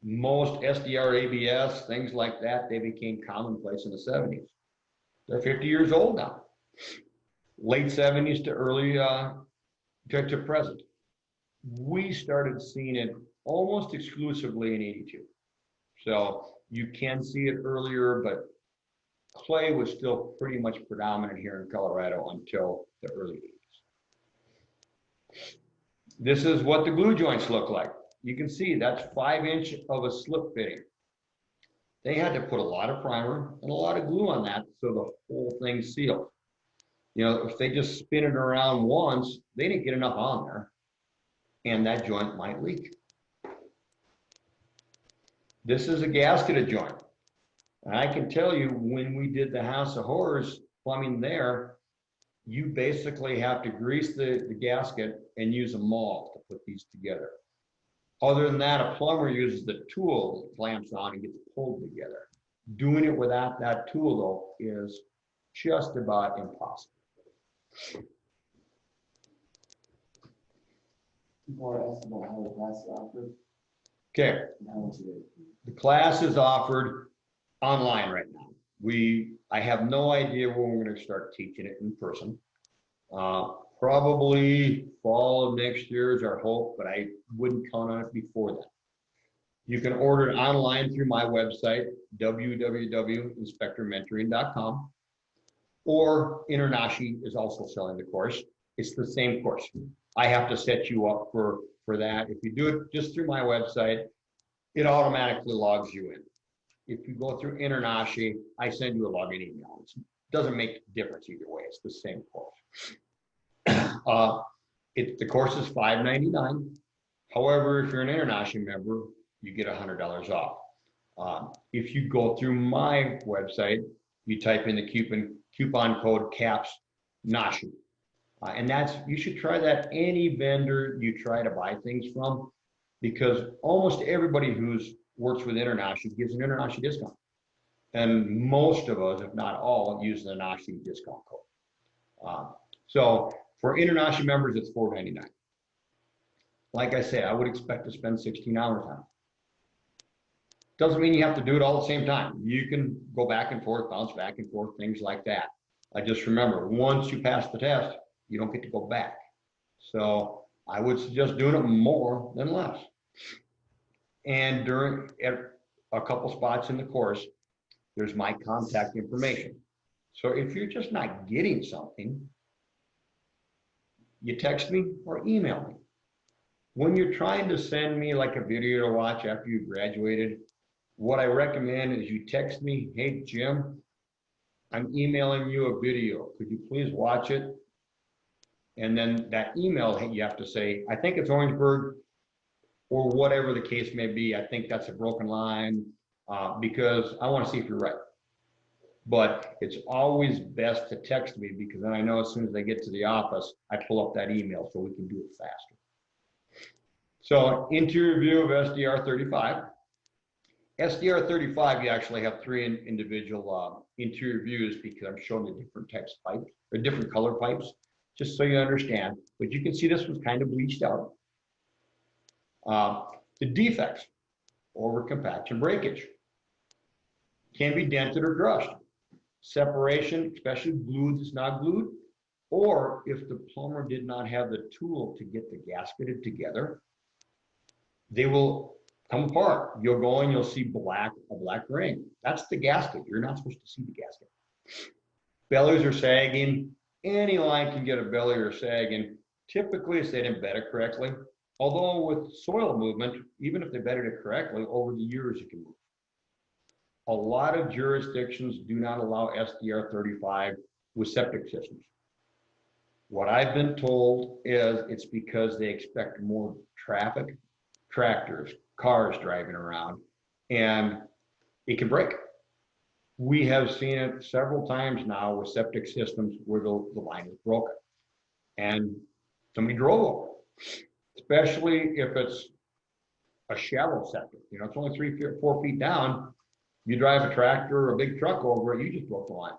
Most SDR ABS, things like that, they became commonplace in the 70s. They're 50 years old now. Late 70s to early to present. We started seeing it almost exclusively in 82. So you can see it earlier, but clay was still pretty much predominant here in Colorado until the early 80s. This is what the glue joints look like. You can see that's 5-inch of a slip fitting. They had to put a lot of primer and a lot of glue on that so the whole thing sealed. You know, if they just spin it around once, they didn't get enough on there, and that joint might leak. This is a gasketed joint. And I can tell you, when we did the House of Horrors plumbing there, you basically have to grease the gasket and use a maul to put these together. Other than that, a plumber uses the tool that clamps on and gets pulled together. Doing it without that tool, though, is just about impossible. People are asking about how the class is offered Okay, and how much it is. the class is offered online right now. I have no idea when we're going to start teaching it in person. Probably fall of next year is our hope, but I wouldn't count on it before that. You can order it online through my website, www.inspectormentoring.com, or InterNACHI is also selling the course. It's the same course. I have to set you up for that. If you do it just through my website, it automatically logs you in. If you go through InterNACHI, I send you a login email. It doesn't make a difference either way. It's the same course. The course is $5.99. However, if you're an InterNACHI member, you get $100 off. If you go through my website, you type in the coupon code CAPS NACHI. And you should try that any vendor you try to buy things from, because almost everybody who works with InterNACHI gives an InterNACHI discount. And most of us, if not all, use the NACHI discount code. So for InterNACHI members, it's $4.99. Like I say, I would expect to spend 16 hours on it. Doesn't mean you have to do it all at the same time. You can go back and forth, bounce back and forth, things like that. I just remember, once you pass the test, you don't get to go back. So I would suggest doing it more than less. And at a couple spots in the course, there's my contact information. So if you're just not getting something, you text me or email me. When you're trying to send me like a video to watch after you graduated, what I recommend is you text me, hey, Jim, I'm emailing you a video. Could you please watch it? And then that email, you have to say, I think it's Orangeburg, or whatever the case may be. I think that's a broken line, because I want to see if you're right. But it's always best to text me, because then I know as soon as I get to the office, I pull up that email so we can do it faster. So interior view of SDR 35. SDR 35, you actually have three individual interior views, because I'm showing the different types of pipes, or different color pipes, just so you understand. But you can see this was kind of bleached out. The defects, over compaction breakage, can be dented or crushed. Separation, especially glued that's not glued, or if the plumber did not have the tool to get the gasketed together, they will come apart. You'll go and you'll see a black ring. That's the gasket. You're not supposed to see the gasket. Bellies are sagging. Any line can get a belly or sagging. Typically, if they didn't bed it correctly. Although with soil movement, even if they bedded it correctly, over the years it can move. A lot of jurisdictions do not allow SDR 35 with septic systems. What I've been told is it's because they expect more traffic, tractors, cars driving around, and it can break. We have seen it several times now with septic systems where the line is broken and somebody drove over it, especially if it's a shallow septic. You know, it's only 3 or 4 feet down. You drive a tractor or a big truck over it, you just broke the line.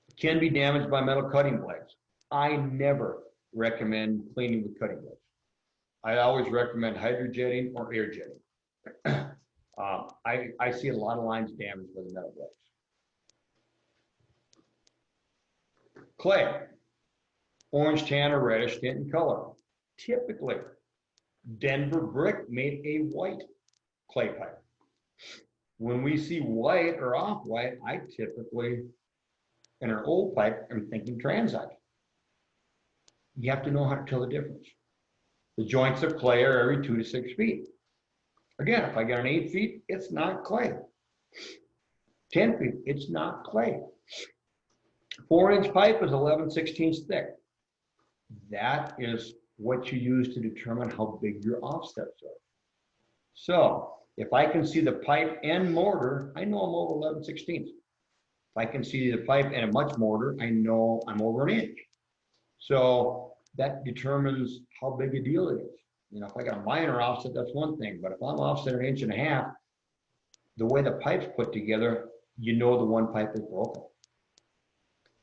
It can be damaged by metal cutting blades. I never recommend cleaning with cutting blades. I always recommend hydrojetting or air jetting. I see a lot of lines damaged by the metal blades. Clay, orange, tan, or reddish tint in color. Typically, Denver brick made a white clay pipe. When we see white or off-white, I typically, in an old pipe, I'm thinking transite. You have to know how to tell the difference. The joints of clay are every 2 to 6 feet. Again, if I get an 8 feet, it's not clay. 10 feet, it's not clay. 4-inch pipe is 11/16 thick. That is what you use to determine how big your offsets are. So if I can see the pipe and mortar, I know I'm over 11/16. If I can see the pipe and a much mortar, I know I'm over an inch. So that determines how big a deal it is. You know, if I got a minor offset, that's one thing, but if I'm offset an inch and a half, the way the pipe's put together, you know the one pipe is broken.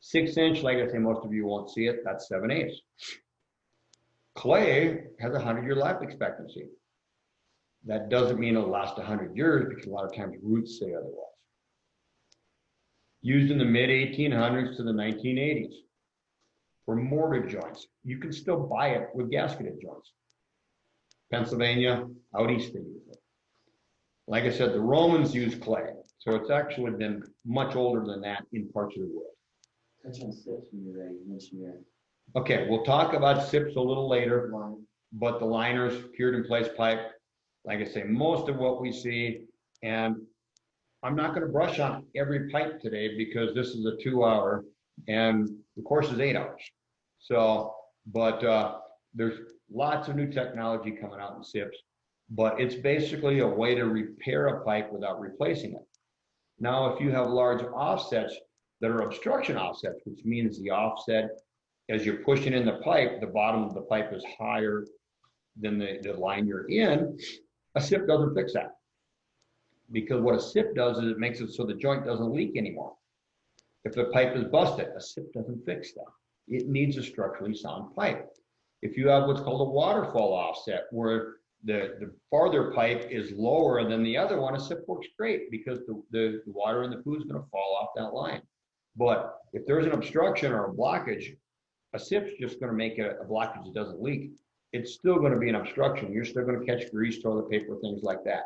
6-inch, like I say, most of you won't see it, that's 7/8. Clay has a 100-year life expectancy. That doesn't mean it'll last 100 years because a lot of times roots say otherwise. Used in the mid-1800s to the 1980s for mortar joints. You can still buy it with gasketed joints. Pennsylvania, out east they use it. Like I said, the Romans used clay, so it's actually been much older than that in parts of the world. Touch on SIPs when you're ready. You mentioned your Okay, we'll talk about SIPs a little later, line. but the liners, cured in place pipe, like I say, most of what we see, and I'm not going to brush on every pipe today because this is a 2-hour and the course is 8 hours. So, but there's lots of new technology coming out in SIPs, but it's basically a way to repair a pipe without replacing it. Now, if you have large offsets that are obstruction offsets, which means the offset, as you're pushing in the pipe, the bottom of the pipe is higher than the line you're in, a SIP doesn't fix that. Because what a SIP does is it makes it so the joint doesn't leak anymore. If the pipe is busted, a SIP doesn't fix that. It needs a structurally sound pipe. If you have what's called a waterfall offset, where the farther pipe is lower than the other one, a SIP works great because the water in the food is going to fall off that line. But if there's an obstruction or a blockage, a SIP's just going to make a blockage that doesn't leak. It's still going to be an obstruction. You're still going to catch grease, toilet paper, things like that.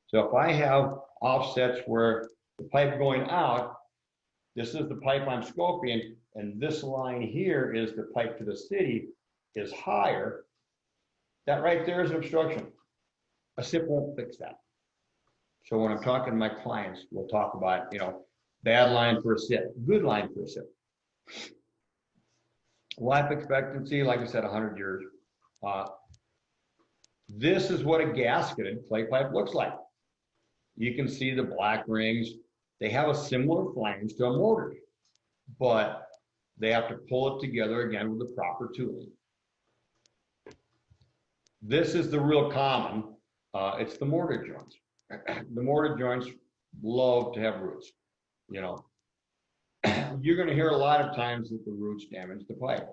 So if I have offsets where the pipe going out, this is the pipe I'm scoping, and this line here is the pipe to the city is higher, that right there is an obstruction. A SIP won't fix that. So when I'm talking to my clients, we'll talk about, you know, bad line for a SIP, good line for a SIP. Life expectancy, like I said, 100 years. This is what a gasketed clay pipe looks like. You can see the black rings. They have a similar flange to a mortar, but they have to pull it together again with the proper tooling. This is the real common. It's the mortar joints. The mortar joints love to have roots. You know, you're going to hear a lot of times that the roots damage the pipe.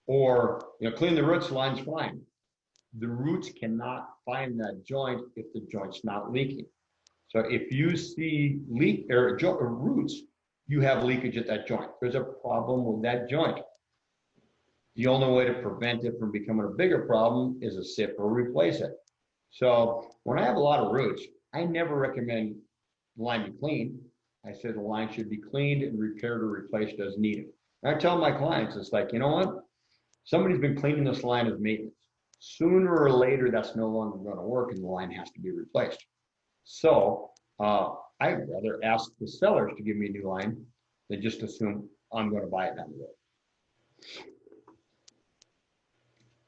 Or, you know, clean the roots, line's fine. The roots cannot find that joint if the joint's not leaking. So if you see leak or roots, you have leakage at that joint. There's a problem with that joint. The only way to prevent it from becoming a bigger problem is a SIP or replace it. So when I have a lot of roots, I never recommend the line be cleaned. I say the line should be cleaned and repaired or replaced as needed. And I tell my clients, it's like, you know what? Somebody's been cleaning this line as maintenance. Sooner or later, that's no longer going to work and the line has to be replaced. So I'd rather ask the sellers to give me a new line than just assume I'm going to buy it down the road.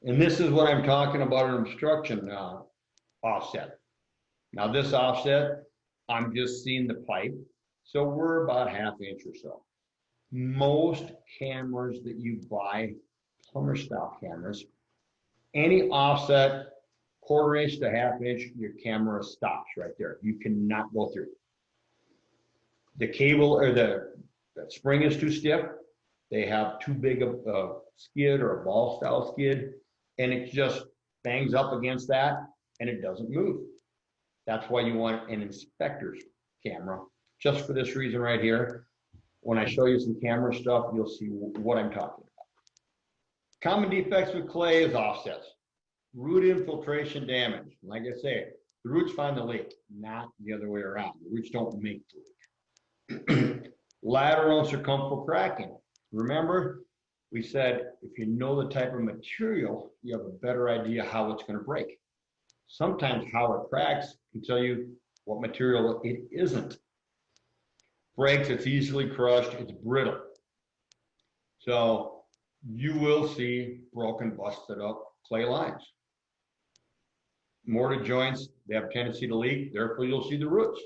And this is what I'm talking about, an obstruction offset. Now this offset, I'm just seeing the pipe. So we're about 1/2 inch or so. Most cameras that you buy, plumber style cameras, any offset 1/4 inch to 1/2 inch, your camera stops right there. You cannot go through. The cable or the spring is too stiff. They have too big of a skid or a ball style skid, and it just bangs up against that and it doesn't move. That's why you want an inspector's camera, just for this reason right here. When I show you some camera stuff, you'll see what I'm talking about. Common defects with clay is offsets. Root infiltration damage. Like I say, the roots find the leak, not the other way around. The roots don't make the leak. Lateral and circumferential cracking. Remember, we said if you know the type of material, you have a better idea how it's going to break. Sometimes how it cracks can tell you what material it isn't. Breaks, it's easily crushed, it's brittle. So you will see broken, busted up clay lines. Mortar joints, they have a tendency to leak, therefore you'll see the roots.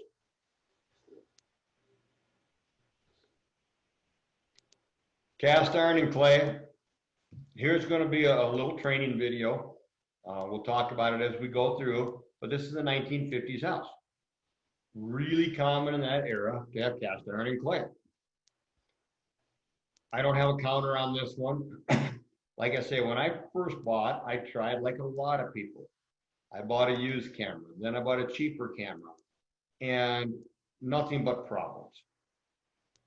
Cast iron and clay. Here's going to be a little training video. We'll talk about it as we go through, but this is a 1950s house. Really common in that era to have cast iron and clay. I don't have a counter on this one. Like I say, when I first bought, I tried like a lot of people. I bought a used camera, then I bought a cheaper camera, and nothing but problems.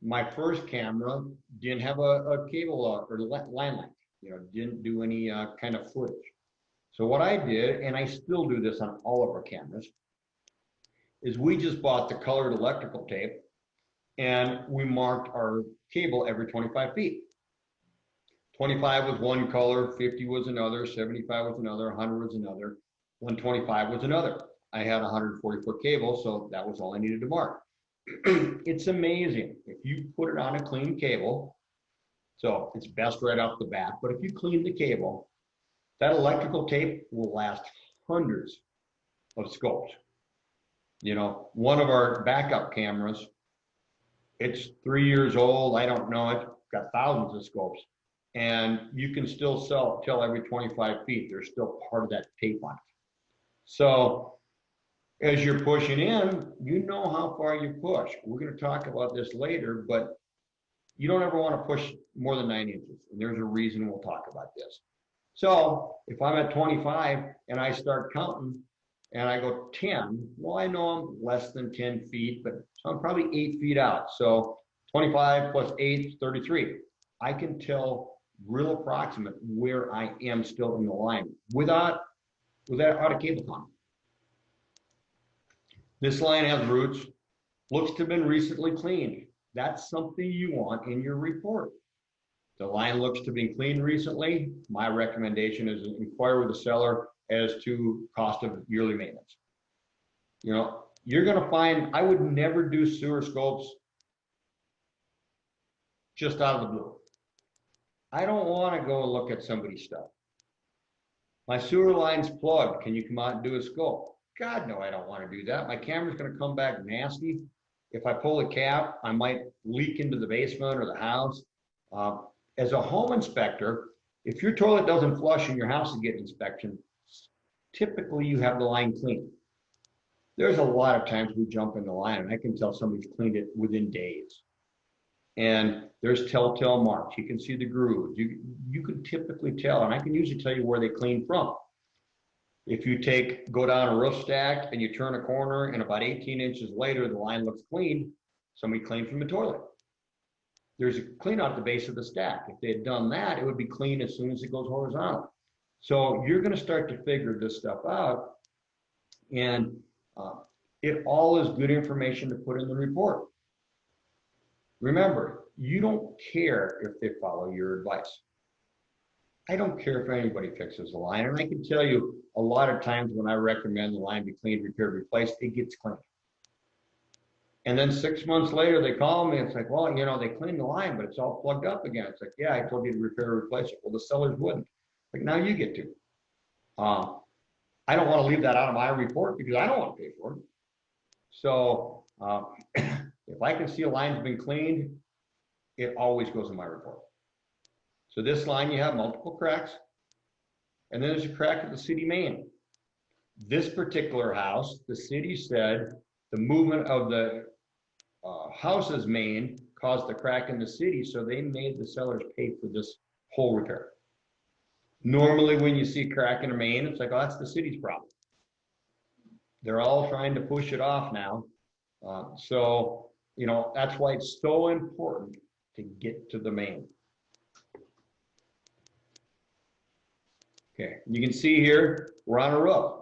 My first camera didn't have a cable or line length, didn't do any kind of footage. So what I did, and I still do this on all of our cameras, is we just bought the colored electrical tape and we marked our cable every 25 feet. 25 was one color, 50 was another, 75 was another, 100 was another, 125 was another. I had a 140-foot cable, so that was all I needed to mark. It's amazing. If you put it on a clean cable, so it's best right off the bat, but if you clean the cable, that electrical tape will last hundreds of scopes. One of our backup cameras, it's 3 years old. I don't know, it's got thousands of scopes. And you can still tell every 25 feet, there's still part of that tape on it. So as you're pushing in, you know how far you push. We're going to talk about this later, but you don't ever want to push more than 9 inches. And there's a reason we'll talk about this. So if I'm at 25 and I start counting and I go 10, well, I know I'm less than 10 feet, but I'm probably 8 feet out. So 25 plus 8 is 33. I can tell real approximate where I am still in the line without a cable con. This line has roots, looks to have been recently cleaned. That's something you want in your report. The line looks to be cleaned recently. My recommendation is to inquire with the seller as to cost of yearly maintenance. You're going to find, I would never do sewer scopes just out of the blue. I don't want to go and look at somebody's stuff. My sewer line's plugged. Can you come out and do a scope? God, no, I don't want to do that. My camera's going to come back nasty. If I pull the cap, I might leak into the basement or the house. As a home inspector, if your toilet doesn't flush and your house is getting inspection, typically you have the line clean. There's a lot of times we jump in the line and I can tell somebody's cleaned it within days. And there's telltale marks. You can see the grooves. You can typically tell, and I can usually tell you where they cleaned from. If you go down a roof stack and you turn a corner and about 18 inches later, the line looks clean, somebody cleaned from the toilet. There's a clean out the base of the stack. If they had done that, it would be clean as soon as it goes horizontal. So you're going to start to figure this stuff out. And it all is good information to put in the report. Remember, you don't care if they follow your advice. I don't care if anybody fixes the line. And I can tell you a lot of times when I recommend the line be cleaned, repaired, replaced, it gets cleaned. And then 6 months later, they call me. It's like, well, they cleaned the line, but it's all plugged up again. It's like, yeah, I told you to repair or replace it. Well, the sellers wouldn't. Like, now you get to. I don't want to leave that out of my report because I don't want to pay for it. So if I can see a line's been cleaned, it always goes in my report. So this line, you have multiple cracks, and then there's a crack at the city main. This particular house, the city said the movement of the house's main caused the crack in the city, so they made the sellers pay for this whole repair. Normally, when you see a crack in a main, it's like, oh, that's the city's problem. They're all trying to push it off now. So, that's why it's so important to get to the main. Okay, you can see here, we're on a roof.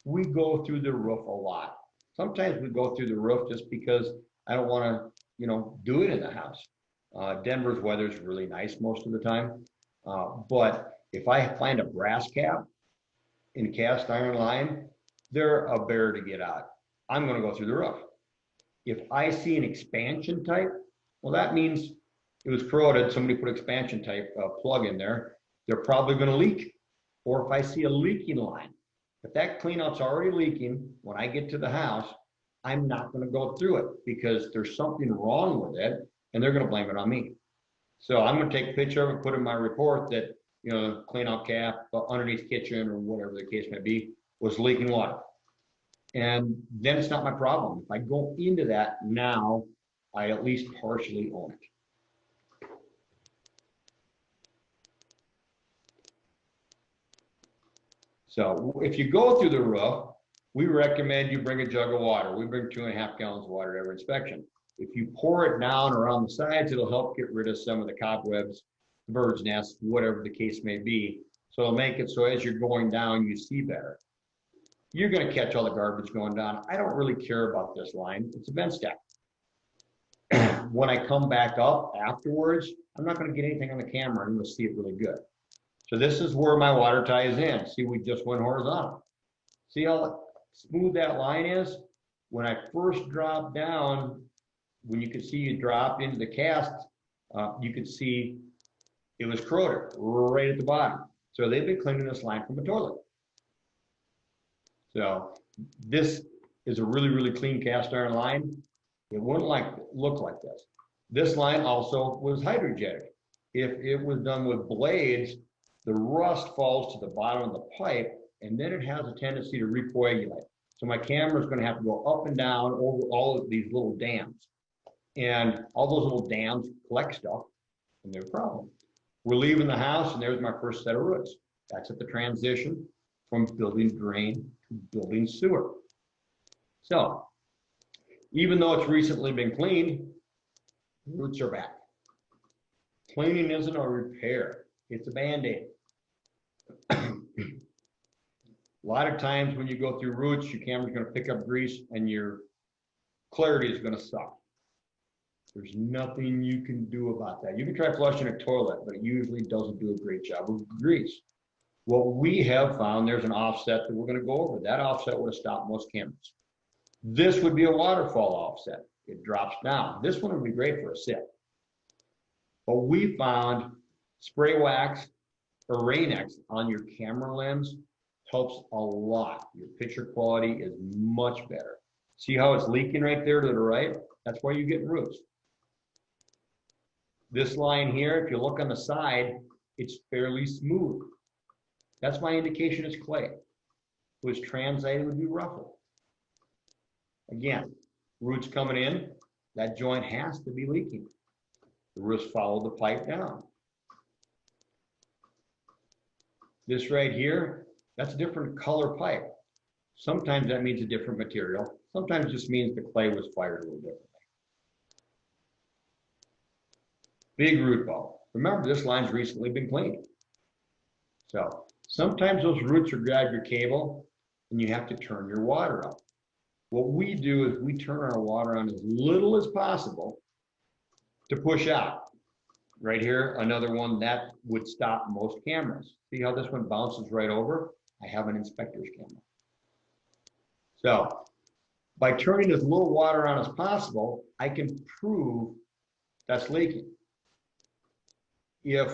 We go through the roof a lot. Sometimes we go through the roof just because I don't want to, do it in the house. Denver's weather is really nice most of the time. But if I find a brass cap in a cast iron line, they're a bear to get out. I'm going to go through the roof. If I see an expansion type, well, that means it was corroded. Somebody put expansion type plug in there. They're probably going to leak. Or if I see a leaking line, if that cleanout's already leaking, when I get to the house, I'm not going to go through it because there's something wrong with it and they're going to blame it on me. So I'm going to take a picture of it, put in my report that you know, clean out cap underneath kitchen or whatever the case may be, was leaking water. And then it's not my problem. If I go into that now, I at least partially own it. So if you go through the roof, we recommend you bring a jug of water. We bring 2.5 gallons of water every inspection. If you pour it down around the sides, it'll help get rid of some of the cobwebs, bird's nests, whatever the case may be. So it'll make it so as you're going down, you see better. You're going to catch all the garbage going down. I don't really care about this line. It's a vent stack. When I come back up afterwards, I'm not going to get anything on the camera. I'm going to see it really good. So this is where my water ties in. See, we just went horizontal. See how smooth that line is? When I first dropped down, when you could see you dropped into the cast, you could see it was corroded right at the bottom. So they've been cleaning this line from a toilet. So this is a really, really clean cast iron line. It wouldn't look like this. This line also was hydrogenic. If it was done with blades, the rust falls to the bottom of the pipe, and then it has a tendency to recoagulate. So my camera is going to have to go up and down over all of these little dams. And all those little dams collect stuff, and they're a problem. We're leaving the house, and there's my first set of roots. That's at the transition from building drain to building sewer. So, even though it's recently been cleaned, roots are back. Cleaning isn't a repair, it's a Band-Aid. A lot of times when you go through roots, your camera's going to pick up grease and your clarity is going to suck. There's nothing you can do about that. You can try flushing a toilet, but it usually doesn't do a great job with grease. What we have found, there's an offset that we're going to go over. That offset would have stopped most cameras. This would be a waterfall offset. It drops down. This one would be great for a sit. But we found spray wax or Rain-X on your camera lens helps a lot. Your picture quality is much better. See how it's leaking right there to the right? That's why you get roots. This line here, if you look on the side, it's fairly smooth. That's my indication it's clay. If it was transited, it would be ruffled. Again, roots coming in, that joint has to be leaking. The roots follow the pipe down. This right here, that's a different color pipe. Sometimes that means a different material. Sometimes it just means the clay was fired a little differently. Big root ball. Remember, this line's recently been cleaned. So sometimes those roots will grab your cable and you have to turn your water up. What we do is we turn our water on as little as possible to push out. Right here, another one that would stop most cameras. See how this one bounces right over? I have an inspector's camera. So by turning as little water on as possible, I can prove that's leaking. If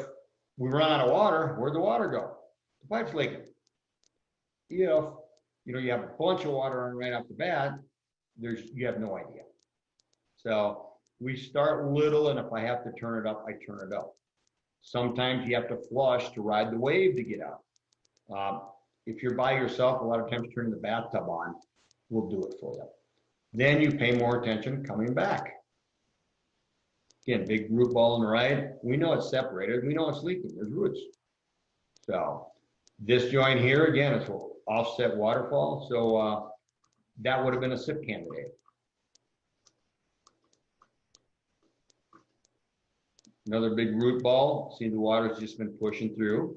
we run out of water, where'd the water go? The pipe's leaking. If you have a bunch of water on right off the bat, you have no idea. So we start little, and if I have to turn it up, I turn it up. Sometimes you have to flush to ride the wave to get out. If you're by yourself, a lot of times turning the bathtub on will do it for you. Then you pay more attention coming back. Again, big root ball on the right. We know it's separated. We know it's leaking. There's roots. So this joint here, again, it's an offset waterfall. So that would have been a SIP candidate. Another big root ball. See, the water's just been pushing through.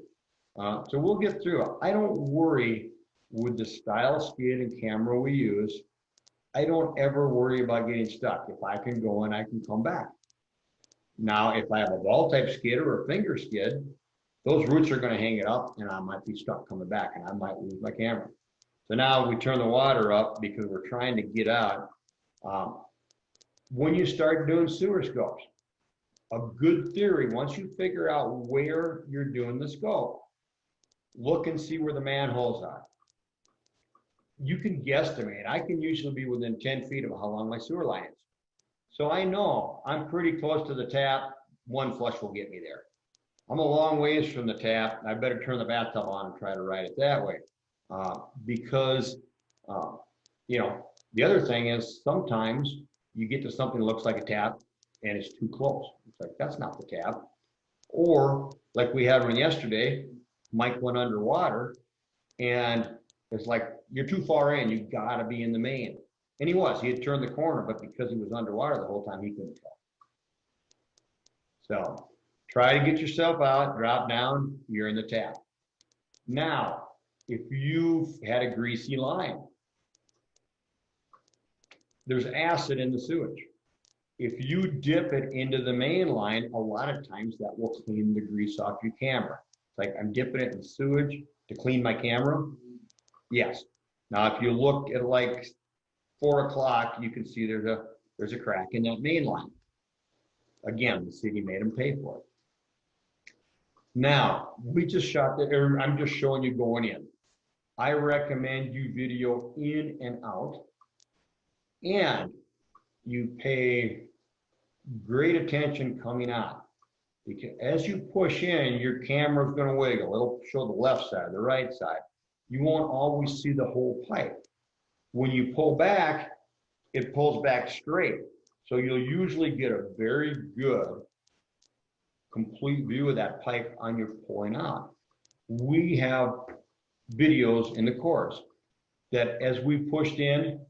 So we'll get through it. I don't worry with the style skid and camera we use. I don't ever worry about getting stuck. If I can go and I can come back. Now, if I have a ball type skid or a finger skid, those roots are going to hang it up and I might be stuck coming back and I might lose my camera. So now we turn the water up because we're trying to get out. When you start doing sewer scopes, a good theory, once you figure out where you're doing the scope, look and see where the manholes are. You can guesstimate. I can usually be within 10 feet of how long my sewer line is. So I know I'm pretty close to the tap. One flush will get me there. I'm a long ways from the tap. I better turn the bathtub on and try to ride it that way. Because, you know, the other thing is sometimes you get to something that looks like a tap and it's too close. It's like, that's not the tap. Or like we had one yesterday, Mike went underwater and it's like, you're too far in, you gotta be in the main. And he was, he had turned the corner, but because he was underwater the whole time, he couldn't tell. So try to get yourself out, drop down, you're in the tap. Now, if you've had a greasy line, there's acid in the sewage. If you dip it into the main line, a lot of times that will clean the grease off your camera. It's like, I'm dipping it in sewage to clean my camera. Yes. Now, if you look at like 4 o'clock, you can see there's a crack in that main line. Again, the city made them pay for it. Now, we just shot that, or I'm just showing you going in. I recommend you video in and out, and you pay great attention coming out. Because as you push in, your camera's going to wiggle. It'll show the left side, the right side. You won't always see the whole pipe. When you pull back, it pulls back straight. So you'll usually get a very good, complete view of that pipe on your pulling out. We have videos in the course that as we pushed in,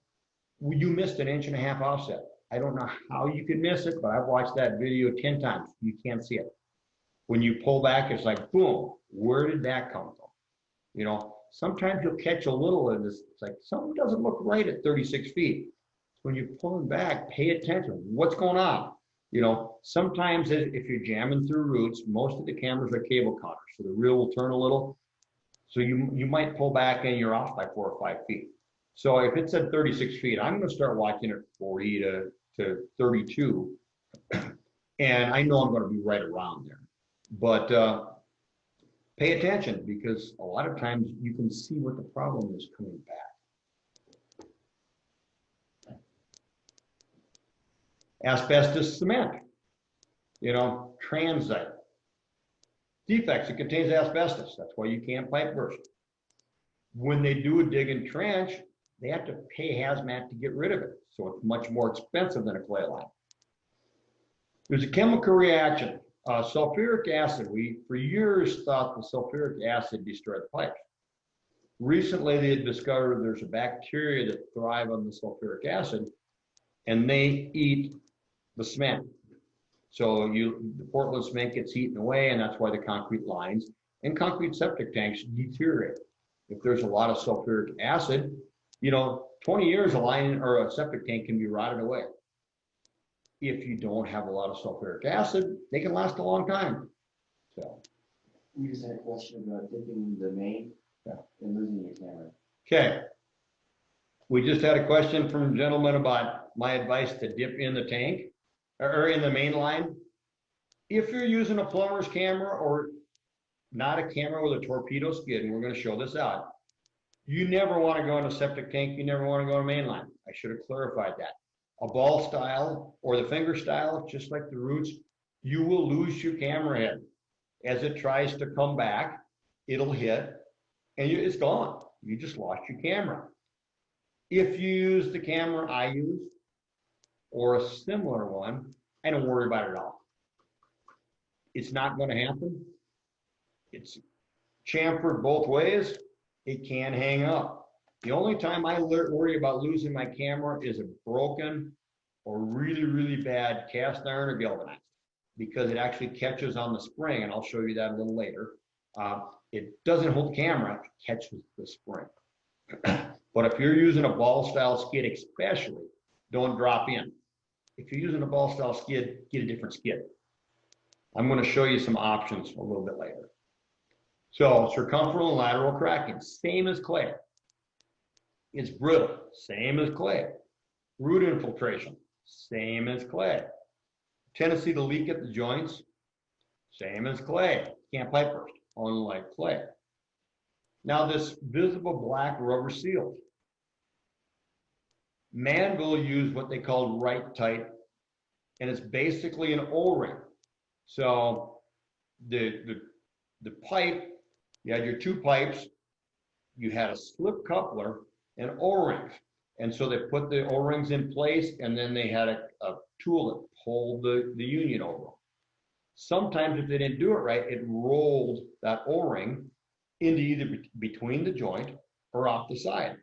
you missed an 1.5 inch offset. I don't know how you could miss it, but I've watched that video 10 times. You can't see it. When you pull back, it's like, boom, where did that come from? You know, sometimes you'll catch a little of this. It's like, something doesn't look right at 36 feet. When you're pulling back, pay attention. What's going on? You know, sometimes if you're jamming through roots, most of the cameras are cable counters, so the reel will turn a little. So you might pull back and you're off by 4 or 5 feet. So if it's at 36 feet, I'm going to start watching at 40 to 32. And I know I'm going to be right around there. But pay attention, because a lot of times you can see what the problem is coming back. Asbestos cement, you know, transite. Defects, it contains asbestos. That's why you can't pipe burst. When they do a dig and trench, they have to pay hazmat to get rid of it. So it's much more expensive than a clay line. There's a chemical reaction. Sulfuric acid, we for years thought the sulfuric acid destroyed the pipes. Recently, they had discovered there's a bacteria that thrive on the sulfuric acid, and they eat the cement. So the Portland cement gets eaten away, and that's why the concrete lines and concrete septic tanks deteriorate. If there's a lot of sulfuric acid, you know, 20 years a line or a septic tank can be rotted away. If you don't have a lot of sulfuric acid, they can last a long time. So We just had a question about dipping the main and losing your camera. okay. We just had a question from a gentleman about my advice to dip in the tank or in the main line. If you're using a plumber's camera or not a camera with a torpedo skid, and we're going to show this out, you never want to go in a septic tank. You never want to go in a main line. I should have clarified that. A ball style or the finger style, just like the roots, you will lose your camera head. As it tries to come back, it'll hit and it's gone. You just lost your camera. If you use the camera I use or a similar one, I don't worry about it at all. It's not going to happen. It's chamfered both ways. It can hang up. The only time I worry about losing my camera is a broken or really, really bad cast iron or galvanized, because it actually catches on the spring, and I'll show you that a little later. It doesn't hold the camera, it catches the spring. But if you're using a ball style skid especially, don't drop in. If you're using a ball style skid, get a different skid. I'm going to show you some options a little bit later. So circumferential and lateral cracking, same as clay. It's brittle, same as clay. Root infiltration, same as clay. Tendency to leak at the joints, same as clay. Can't pipe burst, unlike clay. Now this visible black rubber seals. Manville used what they called right tight, and it's basically an O-ring. So the pipe, you had your two pipes, you had a slip coupler and O-rings. And so they put the O-rings in place, and then they had a tool that pulled the union over. Sometimes if they didn't do it right, it rolled that O-ring into either between the joint or off the side.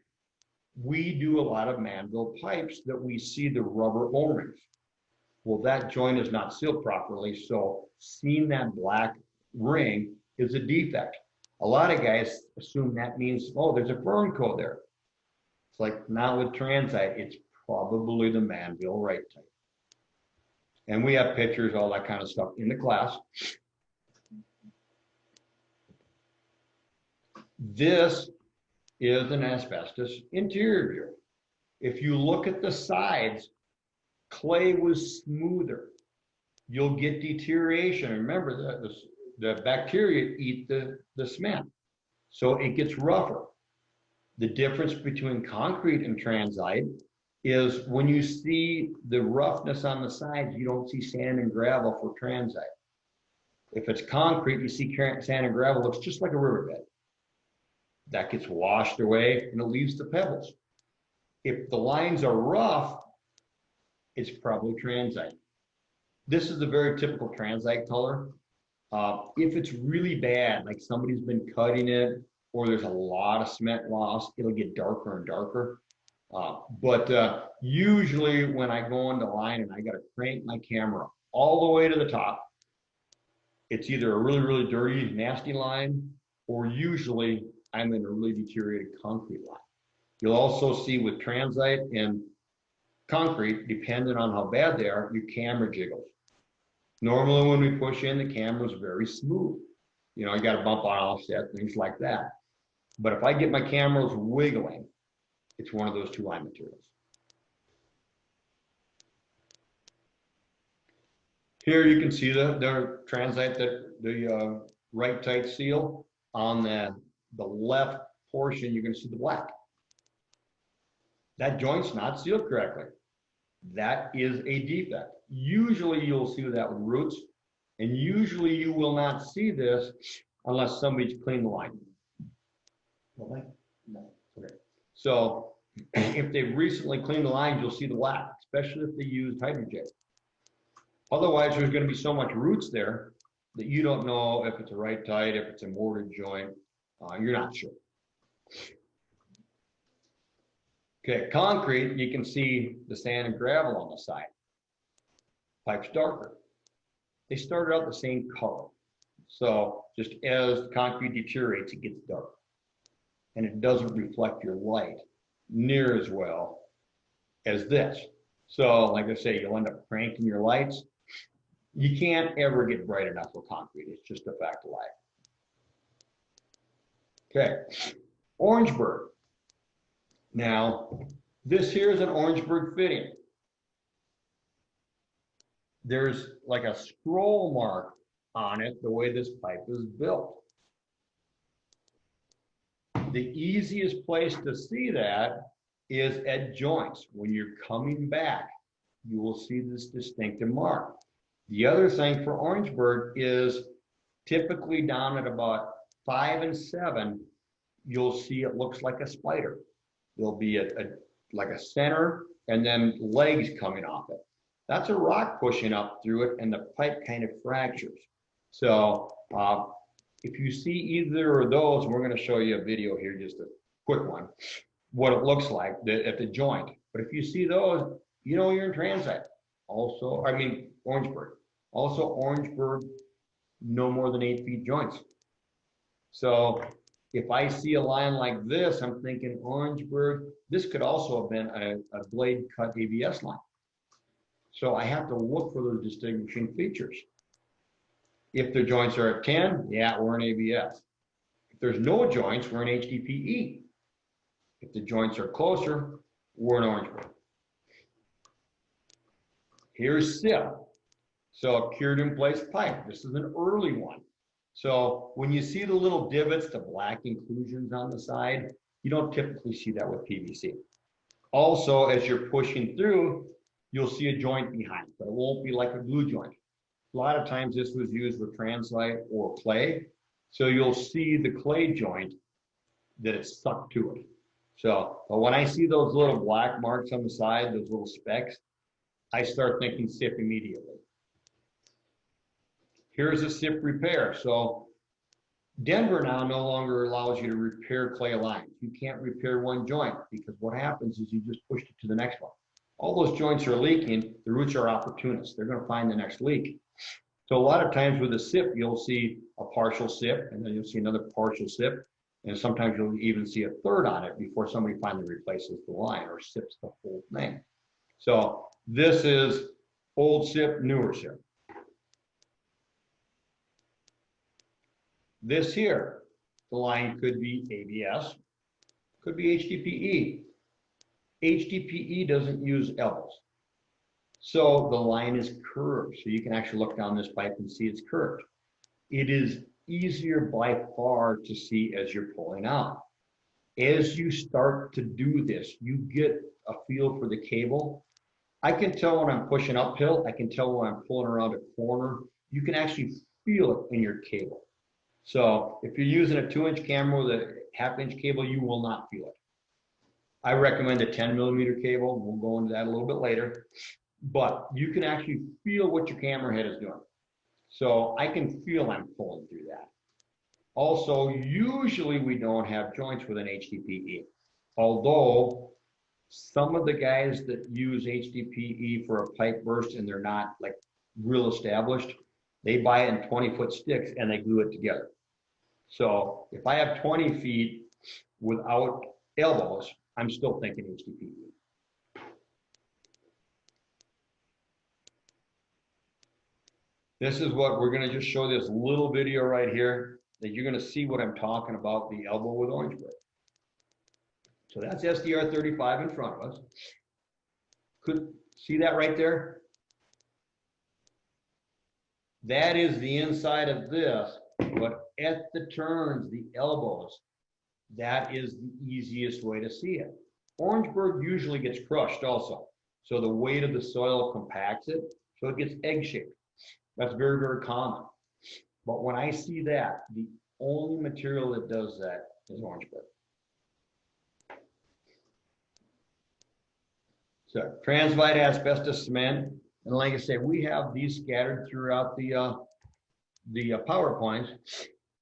We do a lot of manville pipes that we see the rubber O-rings. Well, that joint is not sealed properly, so seeing that black ring is a defect. A lot of guys assume that means, oh, there's a burn coat there. It's like, not with transite, it's probably the manville right type. And we have pictures, all that kind of stuff in the class. This is an asbestos interior view. If you look at the sides, clay was smoother. You'll get deterioration. Remember, the bacteria eat the cement, so it gets rougher. The difference between concrete and transite is when you see the roughness on the sides, you don't see sand and gravel for transite. If it's concrete, you see sand and gravel, looks just like a riverbed. That gets washed away and it leaves the pebbles. If the lines are rough, it's probably transite. This is a very typical transite color. If it's really bad, like somebody's been cutting it, or there's a lot of cement loss, it'll get darker and darker. But usually when I go on the line and I got to crank my camera all the way to the top, it's either a really, really dirty, nasty line, or usually I'm in a really deteriorated concrete line. You'll also see with transite and concrete, depending on how bad they are, your camera jiggles. Normally when we push in, the camera's very smooth. You know, you got to bump on offset, things like that. But if I get my cameras wiggling, it's one of those two line materials. Here you can see the transite, the right tight seal. On the left portion, you're going to see the black. That joint's not sealed correctly. That is a defect. Usually you'll see that with roots, and usually you will not see this unless somebody's cleaned the line. No. Okay. So if they've recently cleaned the lines, you'll see the black, especially if they used hydrogen. Otherwise, there's going to be so much roots there that you don't know if it's a right tight, if it's a mortar joint. You're not sure. Okay, concrete, you can see the sand and gravel on the side. Pipe's darker. They started out the same color. So just as the concrete deteriorates, it gets darker. And it doesn't reflect your light near as well as this. So like I say, you'll end up cranking your lights. You can't ever get bright enough with concrete. It's just a fact of life. Okay, Orangeburg. Now, this here is an Orangeburg fitting. There's like a scroll mark on it, the way this pipe is built. The easiest place to see that is at joints. When you're coming back, you will see this distinctive mark. The other thing for Orangeburg is typically down at about 5 and 7, you'll see it looks like a spider. There'll be like a center and then legs coming off it. That's a rock pushing up through it, and the pipe kind of fractures. So if you see either of those, and we're going to show you a video here, just a quick one, what it looks like at the joint. But if you see those, you know you're in transite. Also, I mean, Orangeburg. Also, Orangeburg, no more than 8 feet joints. So if I see a line like this, I'm thinking Orangeburg. This could also have been a blade cut ABS line. So I have to look for those distinguishing features. If the joints are at 10, yeah, we're in ABS. If there's no joints, we're in HDPE. If the joints are closer, we're in Orangeburg. Here's SIP. So cured in place pipe. This is an early one. So when you see the little divots, the black inclusions on the side, you don't typically see that with PVC. Also, as you're pushing through, you'll see a joint behind, but it won't be like a glue joint. A lot of times this was used with transite or clay. So you'll see the clay joint that it's stuck to it. So, but when I see those little black marks on the side, those little specks, I start thinking SIP immediately. Here's a SIP repair. So Denver now no longer allows you to repair clay lines. You can't repair one joint because what happens is you just push it to the next one. All those joints are leaking. The roots are opportunists. They're going to find the next leak. So a lot of times with a SIP, you'll see a partial SIP, and then you'll see another partial SIP, and sometimes you'll even see a third on it before somebody finally replaces the line or SIPs the whole thing. So this is old SIP, newer SIP. This here, the line could be ABS, could be HDPE. HDPE doesn't use elbows. So the line is curved. So you can actually look down this pipe and see it's curved. It is easier by far to see as you're pulling out. As you start to do this, you get a feel for the cable. I can tell when I'm pushing uphill. I can tell when I'm pulling around a corner. You can actually feel it in your cable. So if you're using a 2-inch camera with a 1/2-inch cable, you will not feel it. I recommend a 10-millimeter cable. We'll go into that a little bit later. But you can actually feel what your camera head is doing. So I can feel I'm pulling through that. Also, usually we don't have joints with an HDPE. Although some of the guys that use HDPE for a pipe burst and they're not like real established, they buy it in 20-foot sticks and they glue it together. So if I have 20 feet without elbows, I'm still thinking HDPE. This is what we're going to just show this little video right here that you're going to see what I'm talking about, the elbow with Orangeburg. So that's SDR 35 in front of us. Could see that right there? That is the inside of this, but at the turns, the elbows, that is the easiest way to see it. Orangeburg usually gets crushed also. So the weight of the soil compacts it, so it gets egg-shaped. That's very, very common. But when I see that, the only material that does that is Orangeburg. So transvite asbestos cement, and like I said, we have these scattered throughout the PowerPoints.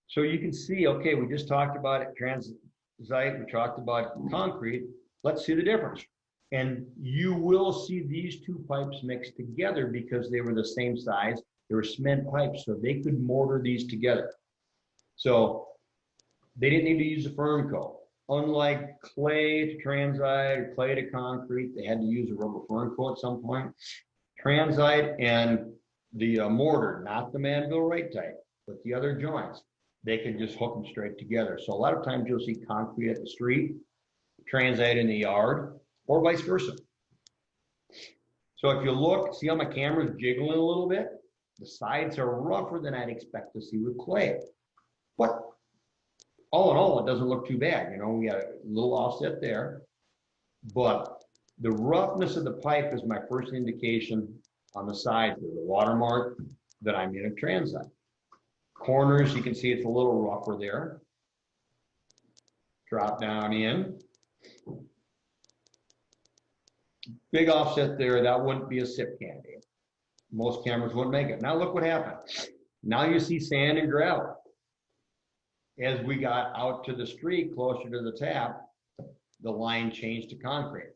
So you can see, okay, we just talked about it, transite, we talked about concrete. Let's see the difference. And you will see these two pipes mixed together because they were the same size. They were cement pipes, so they could mortar these together. So they didn't need to use a firm coat. Unlike clay to transite or clay to concrete, they had to use a rubber firm coat at some point. Transite and the mortar, not the Manville right type, but the other joints, they could just hook them straight together. So a lot of times you'll see concrete at the street, transite in the yard, or vice versa. So if you look, see how my camera's jiggling a little bit? The sides are rougher than I'd expect to see with clay. But all in all, it doesn't look too bad. You know, we got a little offset there. But the roughness of the pipe is my first indication on the sides of the watermark that I'm in a transite. Corners, you can see it's a little rougher there. Drop down in. Big offset there, that wouldn't be a SIP candidate. Most cameras wouldn't make it. Now look what happened. Now you see sand and gravel. As we got out to the street, closer to the tap, the line changed to concrete.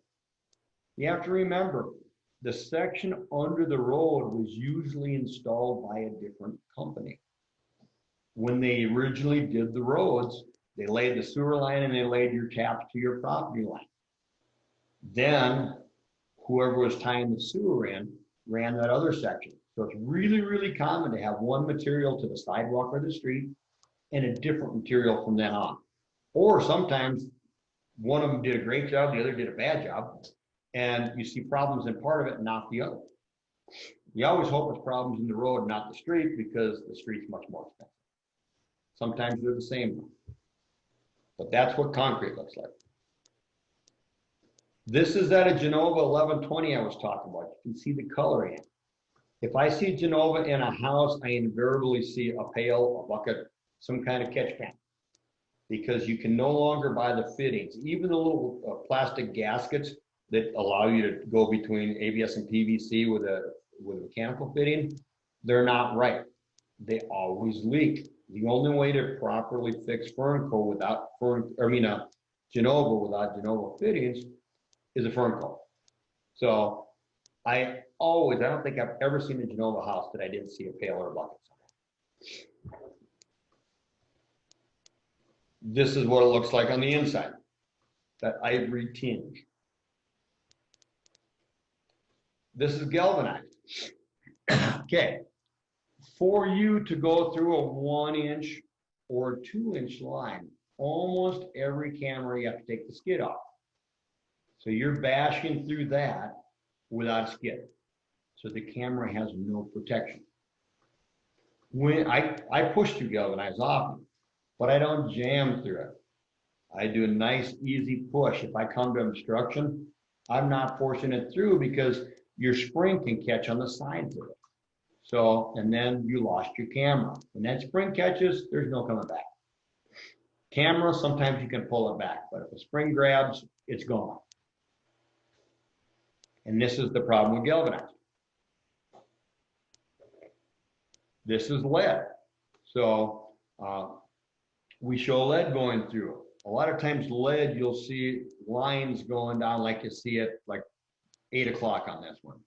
You have to remember, the section under the road was usually installed by a different company. When they originally did the roads, they laid the sewer line and they laid your taps to your property line. Then whoever was tying the sewer in ran that other section. So it's really, really common to have one material to the sidewalk or the street and a different material from then on. Or sometimes one of them did a great job, the other did a bad job, and you see problems in part of it, not the other. You always hope it's problems in the road, not the street, because the street's much more expensive. Sometimes they're the same, but that's what concrete looks like. This is that a Genova 1120 I was talking about. You can see the coloring. If I see Genova in a house, I invariably see a pail, a bucket, some kind of catch pan. Because you can no longer buy the fittings, even the little plastic gaskets that allow you to go between ABS and PVC with a mechanical fitting, they're not right. They always leak. The only way to properly fix Fernco without Genova without Genova fittings is a Fernco. So I don't think I've ever seen a Genova house that I didn't see a pail or a bucket somewhere. This is what it looks like on the inside, that ivory tinge. This is galvanized. Okay, for you to go through a 1-inch or 2-inch line, almost every camera you have to take the skid off. So you're bashing through that without a skid. So the camera has no protection. When I push through galvanized often, but I don't jam through it. I do a nice, easy push. If I come to obstruction, I'm not forcing it through because your spring can catch on the sides of it. So, and then you lost your camera. When that spring catches, there's no coming back. Camera, sometimes you can pull it back, but if the spring grabs, it's gone. And this is the problem with galvanized. This is lead. So we show lead going through. A lot of times lead, you'll see lines going down like you see it like 8 o'clock on this one.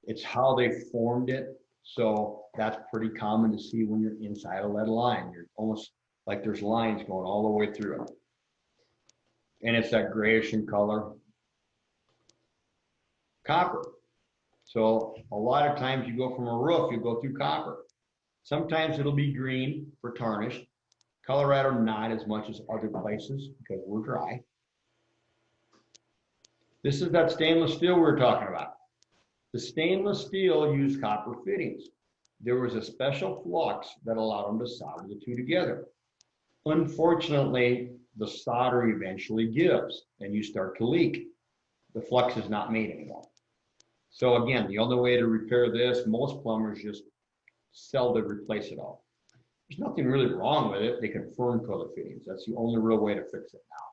It's how they formed it. So that's pretty common to see when you're inside a lead line. You're almost like there's lines going all the way through it. And it's that grayish in color. Copper. So a lot of times you go from a roof, you go through copper. Sometimes it'll be green for tarnished. Colorado, not as much as other places because we're dry. This is that stainless steel we were talking about. The stainless steel used copper fittings. There was a special flux that allowed them to solder the two together. Unfortunately, the solder eventually gives and you start to leak. The flux is not made anymore. So again, the only way to repair this, most plumbers just sell to replace it all. There's nothing really wrong with it. They can Fernco the fittings. That's the only real way to fix it now.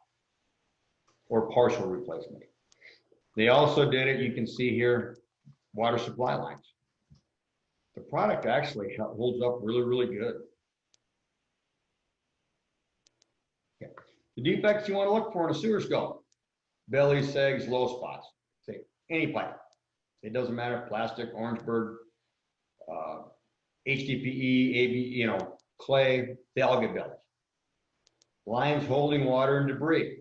Or partial replacement. They also did it, you can see here, water supply lines. The product actually holds up really, really good. Okay. The defects you want to look for in a sewer scope: belly, sags, low spots. Say any pipe. It doesn't matter if plastic, Orangeburg, HDPE, AB, clay, they all get bellies. Lines holding water and debris.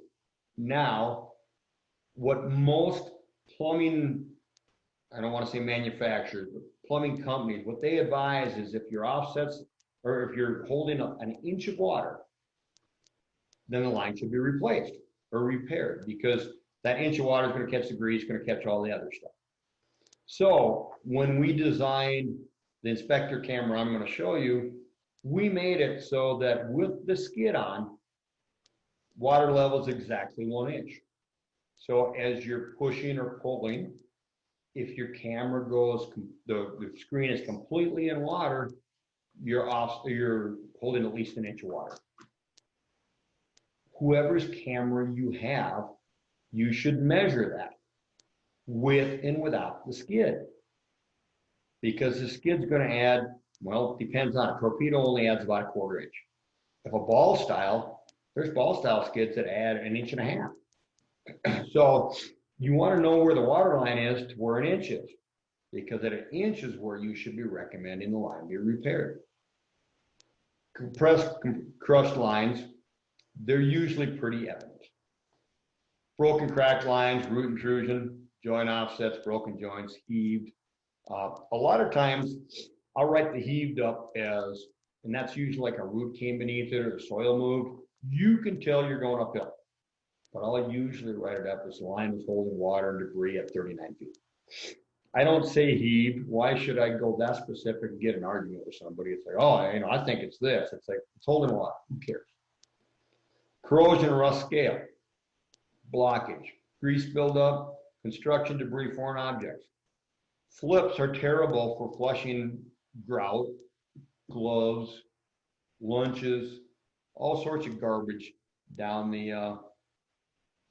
Now, what most plumbing, I don't want to say manufacturers, but plumbing companies, what they advise is if your offsets, or if you're holding up an inch of water, then the line should be replaced or repaired because that inch of water is going to catch the grease, going to catch all the other stuff. So when we designed the inspector camera I'm going to show you, we made it so that with the skid on, water level is exactly 1 inch. So as you're pushing or pulling, if your camera goes, the screen is completely in water, you're holding at least 1 inch of water. Whoever's camera you have, you should measure that with and without the skid. Because the skid's going to add, well, it depends on it. Torpedo only adds about 1/4 inch. If a ball style, there's ball style skids that add 1.5 inches. So you want to know where the water line is to where 1 inch is, because at 1 inch is where you should be recommending the line be repaired. Compressed, crushed lines, they're usually pretty evident. Broken cracked lines, root intrusion, joint offsets, broken joints, heaved. A lot of times I'll write the heaved up as, and that's usually like a root came beneath it or the soil moved. You can tell you're going uphill. But I'll usually write it up as the line was holding water and debris at 39 feet. I don't say heaved. Why should I go that specific and get an argument with somebody? It's like, oh, I think it's this. It's like, it's holding water. Who cares? Corrosion, rust, scale, blockage, grease buildup, construction debris, foreign objects. Flips are terrible for flushing grout, gloves, lunches, all sorts of garbage down the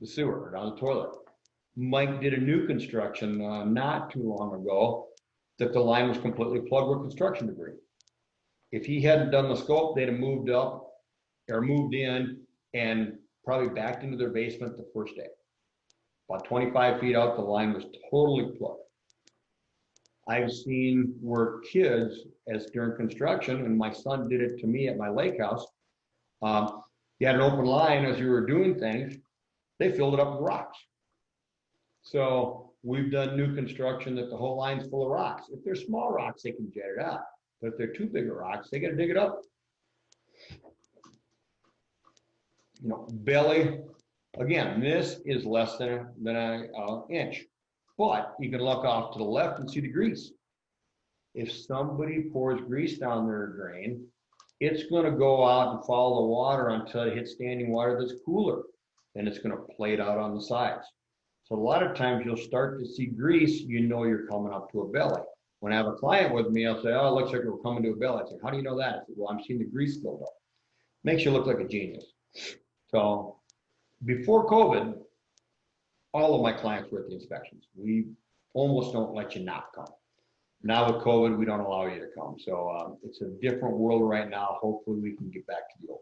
sewer, or down the toilet. Mike did a new construction not too long ago that the line was completely plugged with construction debris. If he hadn't done the scope, they'd have moved up or moved in and probably backed into their basement the first day. About 25 feet out, the line was totally plugged. I've seen where kids, as during construction, and my son did it to me at my lake house, you had an open line as you were doing things, they filled it up with rocks. So we've done new construction that the whole line's full of rocks. If they're small rocks, they can jet it out. But if they're too big of rocks, they got to dig it up. You know, belly, again, this is less than an inch. But you can look off to the left and see the grease. If somebody pours grease down their drain, it's going to go out and follow the water until it hits standing water that's cooler. Then it's going to plate out on the sides. So a lot of times you'll start to see grease, you know you're coming up to a belly. When I have a client with me, I'll say, oh, it looks like we're coming to a belly. I say, how do you know that? I say, well, I'm seeing the grease build up. Makes you look like a genius. So before COVID, all of my clients were at the inspections. We almost don't let you not come. Now with COVID, we don't allow you to come. So it's a different world right now. Hopefully we can get back to the old.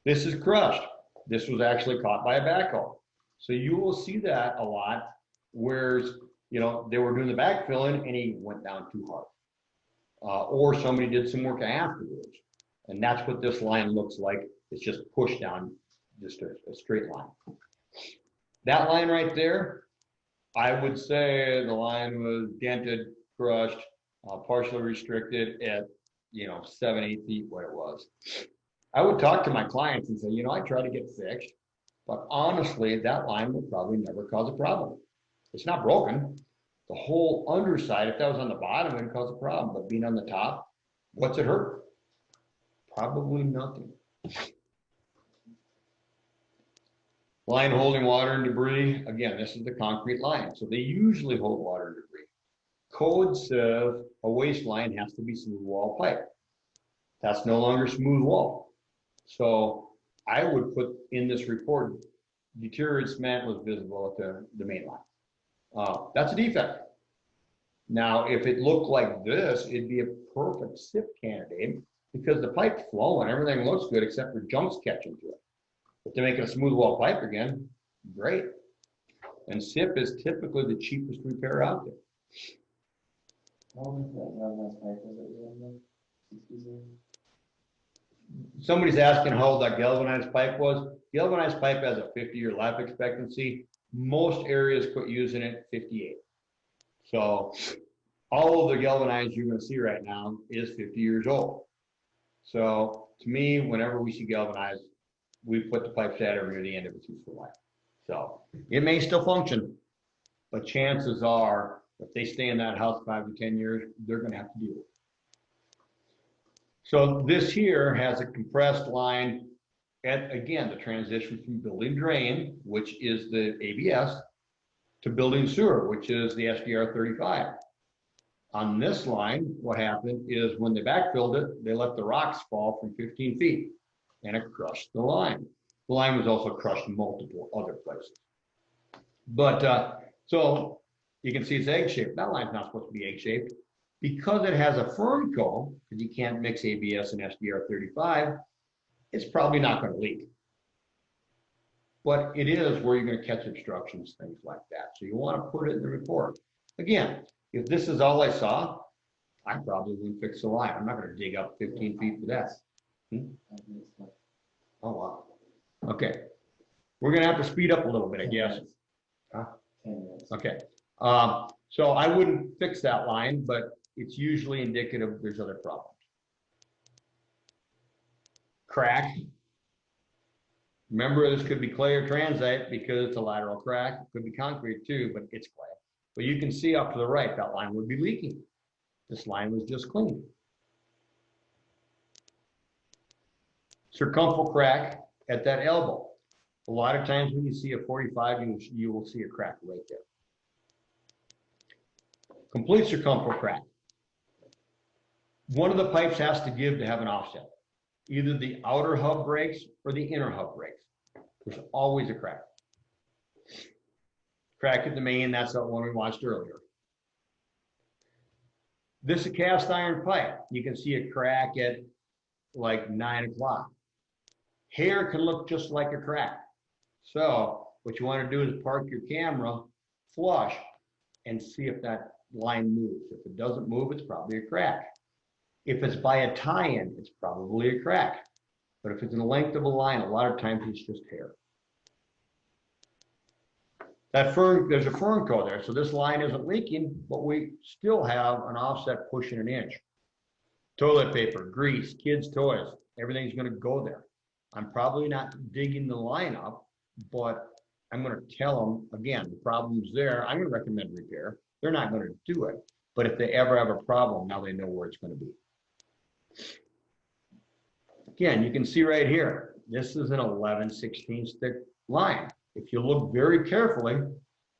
This is crushed. This was actually caught by a backhoe. So you will see that a lot, whereas, you know, they were doing the backfilling and he went down too hard. Or somebody did some work afterwards. And that's what this line looks like. It's just pushed down, just a straight line. That line right there, I would say the line was dented, crushed, partially restricted at, you know, 7-8 feet what it was. I would talk to my clients and say, you know, I try to get fixed, but honestly, that line will probably never cause a problem. It's not broken. The whole underside, if that was on the bottom, it would cause a problem, but being on the top, what's it hurt? Probably nothing. Line holding water and debris. Again, this is the concrete line. So they usually hold water and debris. Code says a waste line has to be smooth wall pipe. That's no longer smooth wall. So I would put in this report, deteriorated cement was visible at the main line. That's a defect. Now, if it looked like this, it'd be a perfect SIP candidate because the pipe's flowing, everything looks good except for junks catching to it. If they make it a smooth wall pipe again, great. And SIP is typically the cheapest repair out there. Somebody's asking how old that galvanized pipe was. Galvanized pipe has a 50-year life expectancy. Most areas quit using it 58. So all of the galvanized you're going to see right now is 50 years old. So to me, whenever we see galvanized, we put the pipe shatter near the end of its useful life. So it may still function, but chances are if they stay in that house 5 to 10 years, they're going to have to deal with it. So this here has a compressed line at, again, the transition from building drain, which is the ABS, to building sewer, which is the SDR 35. On this line, what happened is when they backfilled it, they let the rocks fall from 15 feet and it crushed the line. The line was also crushed in multiple other places. But so you can see it's egg-shaped. That line's not supposed to be egg-shaped. Because it has a firm coat, because you can't mix ABS and SDR 35, it's probably not going to leak. But it is where you're going to catch obstructions, things like that. So you want to put it in the report. Again, if this is all I saw, I probably wouldn't fix the line. I'm not going to dig up 15 feet for that. Oh, wow. Okay. We're going to have to speed up a little bit, I guess. Huh? 10 minutes. Okay. So I wouldn't fix that line, but it's usually indicative there's other problems. Crack. Remember, this could be clay or transite because it's a lateral crack. It could be concrete too, but it's clay. But you can see up to the right, that line would be leaking. This line was just clean. Circumferential crack at that elbow. A lot of times when you see a 45, you will see a crack right there. Complete circumferential crack. One of the pipes has to give to have an offset. Either the outer hub breaks or the inner hub breaks. There's always a crack. Crack at the main, that's that one we watched earlier. This is a cast iron pipe. You can see a crack at like 9 o'clock. Hair can look just like a crack. So what you want to do is park your camera flush and see if that line moves. If it doesn't move, it's probably a crack. If it's by a tie-in, it's probably a crack. But if it's in the length of a line, a lot of times it's just hair. That fern, there's a fern coat there, so this line isn't leaking, but we still have an offset pushing an inch. Toilet paper, grease, kids' toys, everything's gonna go there. I'm probably not digging the line up, but I'm gonna tell them, again, the problem's there, I'm gonna recommend repair. They're not gonna do it, but if they ever have a problem, now they know where it's gonna be. Again, you can see right here, this is an 11/16 thick line. If you look very carefully,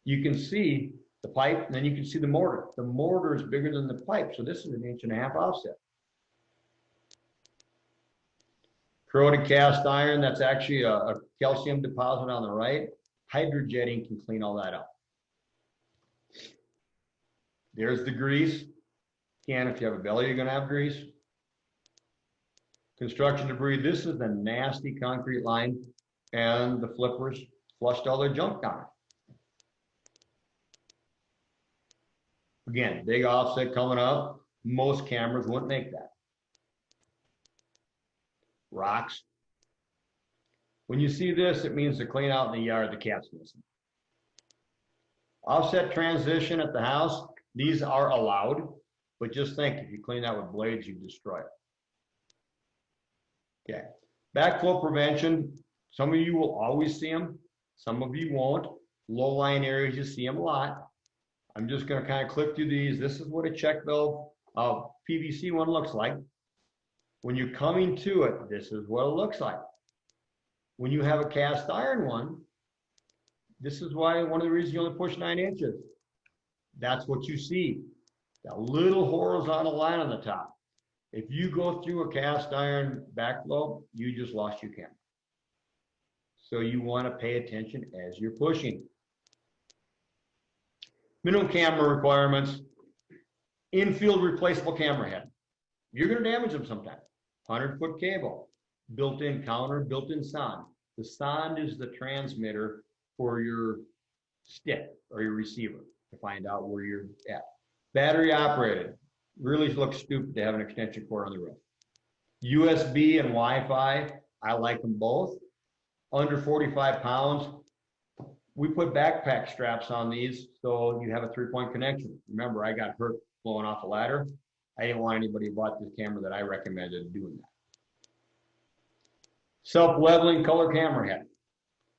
you can see the pipe, and then you can see the mortar. The mortar is bigger than the pipe, so this is an 1.5 inch offset. Corroded cast iron, that's actually a calcium deposit on the right. Hydrojetting can clean all that up. There's the grease. Again, if you have a belly, you're gonna have grease. Construction debris, this is the nasty concrete line, and the flippers flushed all their junk down it. Again, big offset coming up. Most cameras wouldn't make that. Rocks. When you see this, it means to clean out in the yard, the cat's missing. Offset transition at the house, these are allowed, but just think, if you clean that with blades, you destroy it. Okay, backflow prevention, some of you will always see them, some of you won't. Low-lying areas, you see them a lot. I'm just gonna kind of click through these. This is what a check valve PVC one looks like. When you're coming to it, this is what it looks like. When you have a cast iron one, this is why one of the reasons you only push 9 inches. That's what you see, that little horizontal line on the top. If you go through a cast iron backflow, you just lost your camera. So you want to pay attention as you're pushing. Minimum camera requirements, infield replaceable camera head. You're going to damage them sometime. 100-foot cable, built-in counter, built-in sonde. The sonde is the transmitter for your stick or your receiver to find out where you're at. Battery operated. Really looks stupid to have an extension cord on the roof. USB and Wi-Fi, I like them both. Under 45 pounds, we put backpack straps on these so you have a 3-point connection. Remember, I got hurt blowing off a ladder. I didn't want anybody who bought this camera that I recommended doing that. Self-leveling color camera head.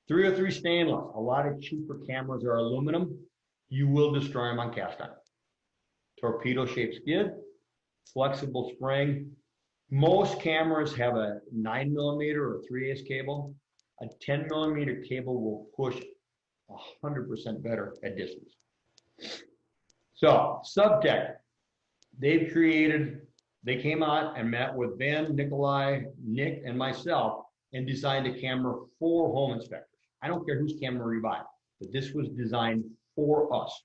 303 stainless. A lot of cheaper cameras are aluminum. You will destroy them on cast iron. Torpedo-shaped skid, flexible spring. Most cameras have a 9mm or 3/8 cable. A 10mm cable will push 100% better at distance. So, Subtech, they came out and met with Ben, Nikolai, Nick, and myself and designed a camera for home inspectors. I don't care whose camera you buy, but this was designed for us.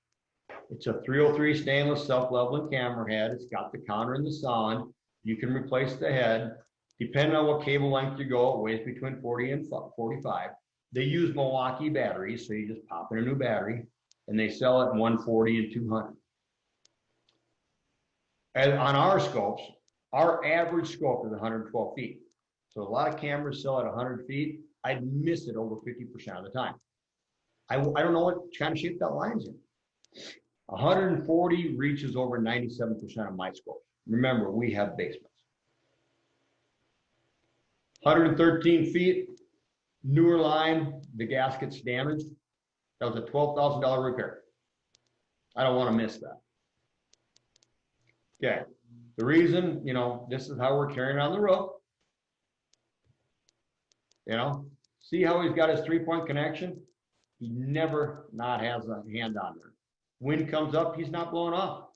It's a 303 stainless self-leveling camera head. It's got the counter and the sonde. You can replace the head. Depending on what cable length you go, it weighs between 40 and 45. They use Milwaukee batteries, so you just pop in a new battery, and they sell it 140 and 200. And on our scopes, our average scope is 112 feet. So a lot of cameras sell at 100 feet. I'd miss it over 50% of the time. I don't know what kind of shape that line's in. 140 reaches over 97% of my scopes. Remember, we have basements. 113 feet, newer line, the gasket's damaged. That was a $12,000 repair. I don't want to miss that. Okay, the reason, this is how we're carrying on the roof. See how he's got his 3-point connection? He never not has a hand on there. Wind comes up, he's not blowing off.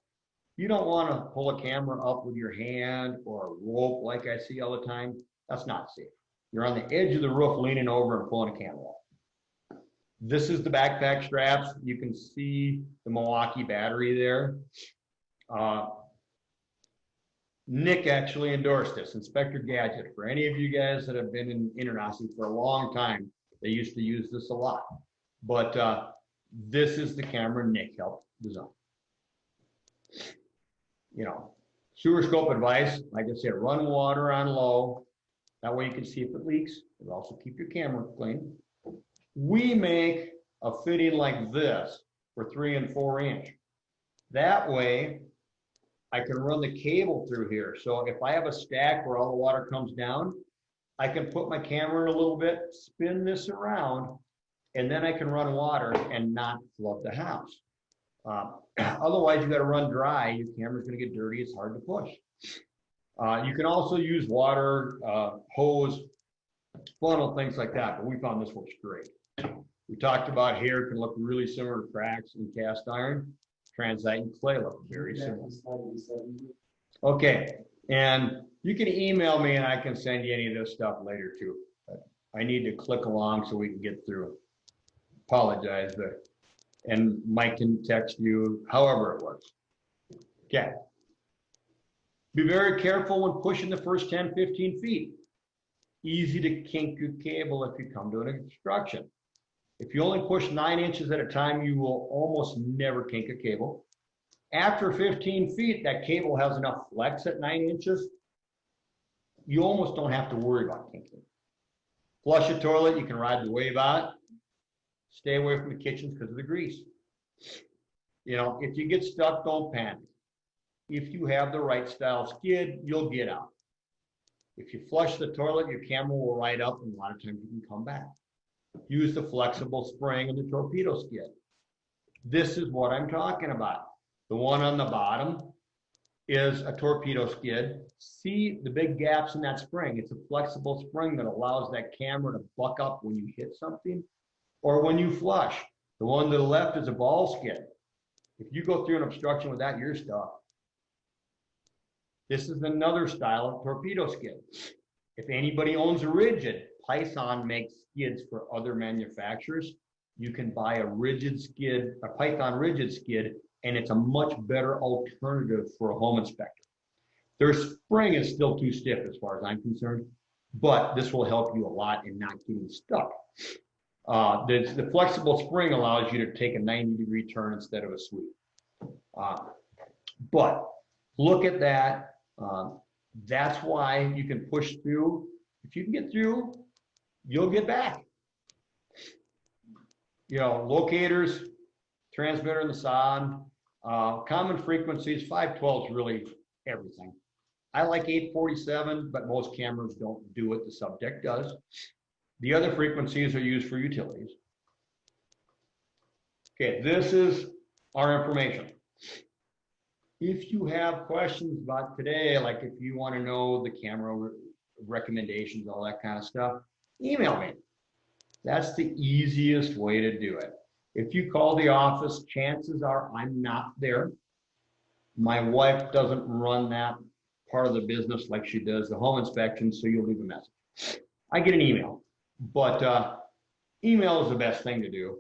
You don't want to pull a camera up with your hand or a rope like I see all the time. That's not safe. You're on the edge of the roof leaning over and pulling a camera up. This is the backpack straps. You can see the Milwaukee battery there. Nick actually endorsed this, Inspector Gadget. For any of you guys that have been in InterNACHI for a long time, they used to use this a lot. But this is the camera Nick helped design. You know, sewer scope advice, like I said, run water on low. That way you can see if it leaks. It'll also keep your camera clean. We make a fitting like this for 3 and 4 inch. That way I can run the cable through here. So if I have a stack where all the water comes down, I can put my camera in a little bit, spin this around, and then I can run water and not flood the house. Otherwise, you got to run dry. Your camera's going to get dirty. It's hard to push. You can also use water, hose, funnel, things like that. But we found this works great. We talked about here can look really similar to cracks in cast iron. Transite and clay look very similar. Okay, and you can email me and I can send you any of this stuff later too. But I need to click along so we can get through. Apologize, but and Mike can text you however it works. Okay. Be very careful when pushing the first 10, 15 feet. Easy to kink your cable if you come to an obstruction. If you only push 9 inches at a time, you will almost never kink a cable. After 15 feet, that cable has enough flex at 9 inches. You almost don't have to worry about kinking. Flush a toilet, you can ride the wave out. Stay away from the kitchens because of the grease. You know, if you get stuck, don't panic. If you have the right style skid, you'll get out. If you flush the toilet, your camera will ride up and a lot of times you can come back. Use the flexible spring and the torpedo skid. This is what I'm talking about. The one on the bottom is a torpedo skid. See the big gaps in that spring. It's a flexible spring that allows that camera to buck up when you hit something or when you flush. The one to the left is a ball skid. If you go through an obstruction with that, you're stuck. This is another style of torpedo skid. If anybody owns a rigid, Python makes skids for other manufacturers. You can buy a rigid skid, a Python rigid skid, and it's a much better alternative for a home inspector. Their spring is still too stiff as far as I'm concerned, but this will help you a lot in not getting stuck. The flexible spring allows you to take a 90-degree turn instead of a sweep. But look at that. That's why you can push through. If you can get through, you'll get back. You know, locators, transmitter in the sod, common frequencies, 512 is really everything. I like 847, but most cameras don't do what the subject does. The other frequencies are used for utilities. Okay, this is our information. If you have questions about today, like if you want to know the camera recommendations, all that kind of stuff, email me. That's the easiest way to do it. If you call the office, chances are I'm not there. My wife doesn't run that part of the business like she does the home inspection, so you'll leave a message. I get an email, but email is the best thing to do.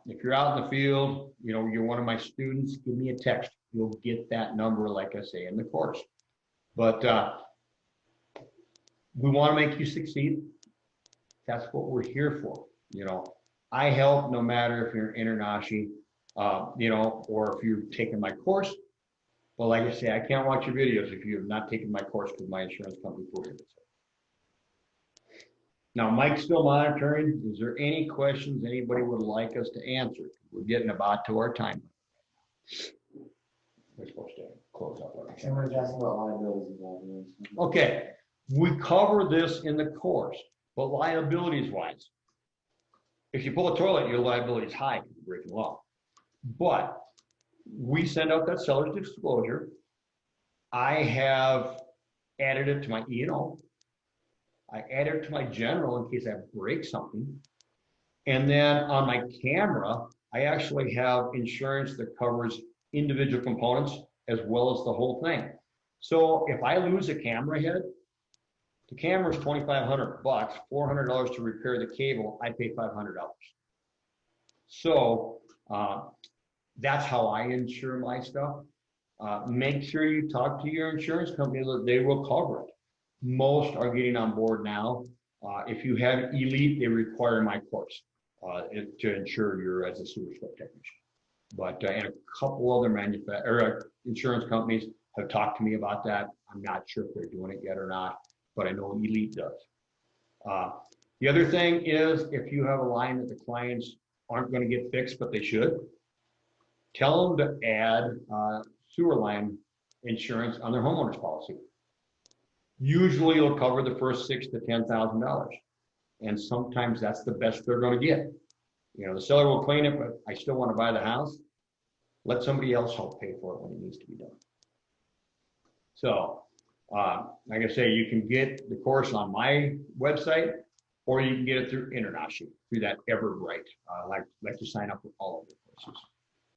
If you're out in the field, you know, you're one of my students, give me a text. You'll get that number, like I say, in the course. But we want to make you succeed. That's what we're here for. You know, I help no matter if you're InterNACHI, you know, or if you're taking my course. But like I say, I can't watch your videos if you have not taken my course because my insurance company prohibits it. Now, Mike's still monitoring. Is there any questions anybody would like us to answer? We're getting about to our time. We're supposed to close up. And we're asking about liabilities involved. Okay, we cover this in the course, but liabilities wise, if you pull a toilet, your liability is high because you're breaking law. But we send out that seller's disclosure. I have added it to my E&O. I added it to my general in case I break something. And then on my camera, I actually have insurance that covers individual components as well as the whole thing. So if I lose a camera head, the camera's $2,500, $400 to repair the cable, I pay $500. So that's how I insure my stuff. Make sure you talk to your insurance company that they will cover it. Most are getting on board now. If you have Elite, they require my course to insure you as a sewer scope technician. But and a couple other insurance companies have talked to me about that. I'm not sure if they're doing it yet or not, but I know Elite does. The other thing is if you have a line that the clients aren't going to get fixed, but they should, tell them to add sewer line insurance on their homeowner's policy. Usually it'll cover the first $6,000 to $10,000. And sometimes that's the best they're going to get. You know, the seller will clean it, but I still want to buy the house. Let somebody else help pay for it when it needs to be done. So, like I say, you can get the course on my website, or you can get it through InterNACHI, through that Everbright. Like to sign up for all of the courses.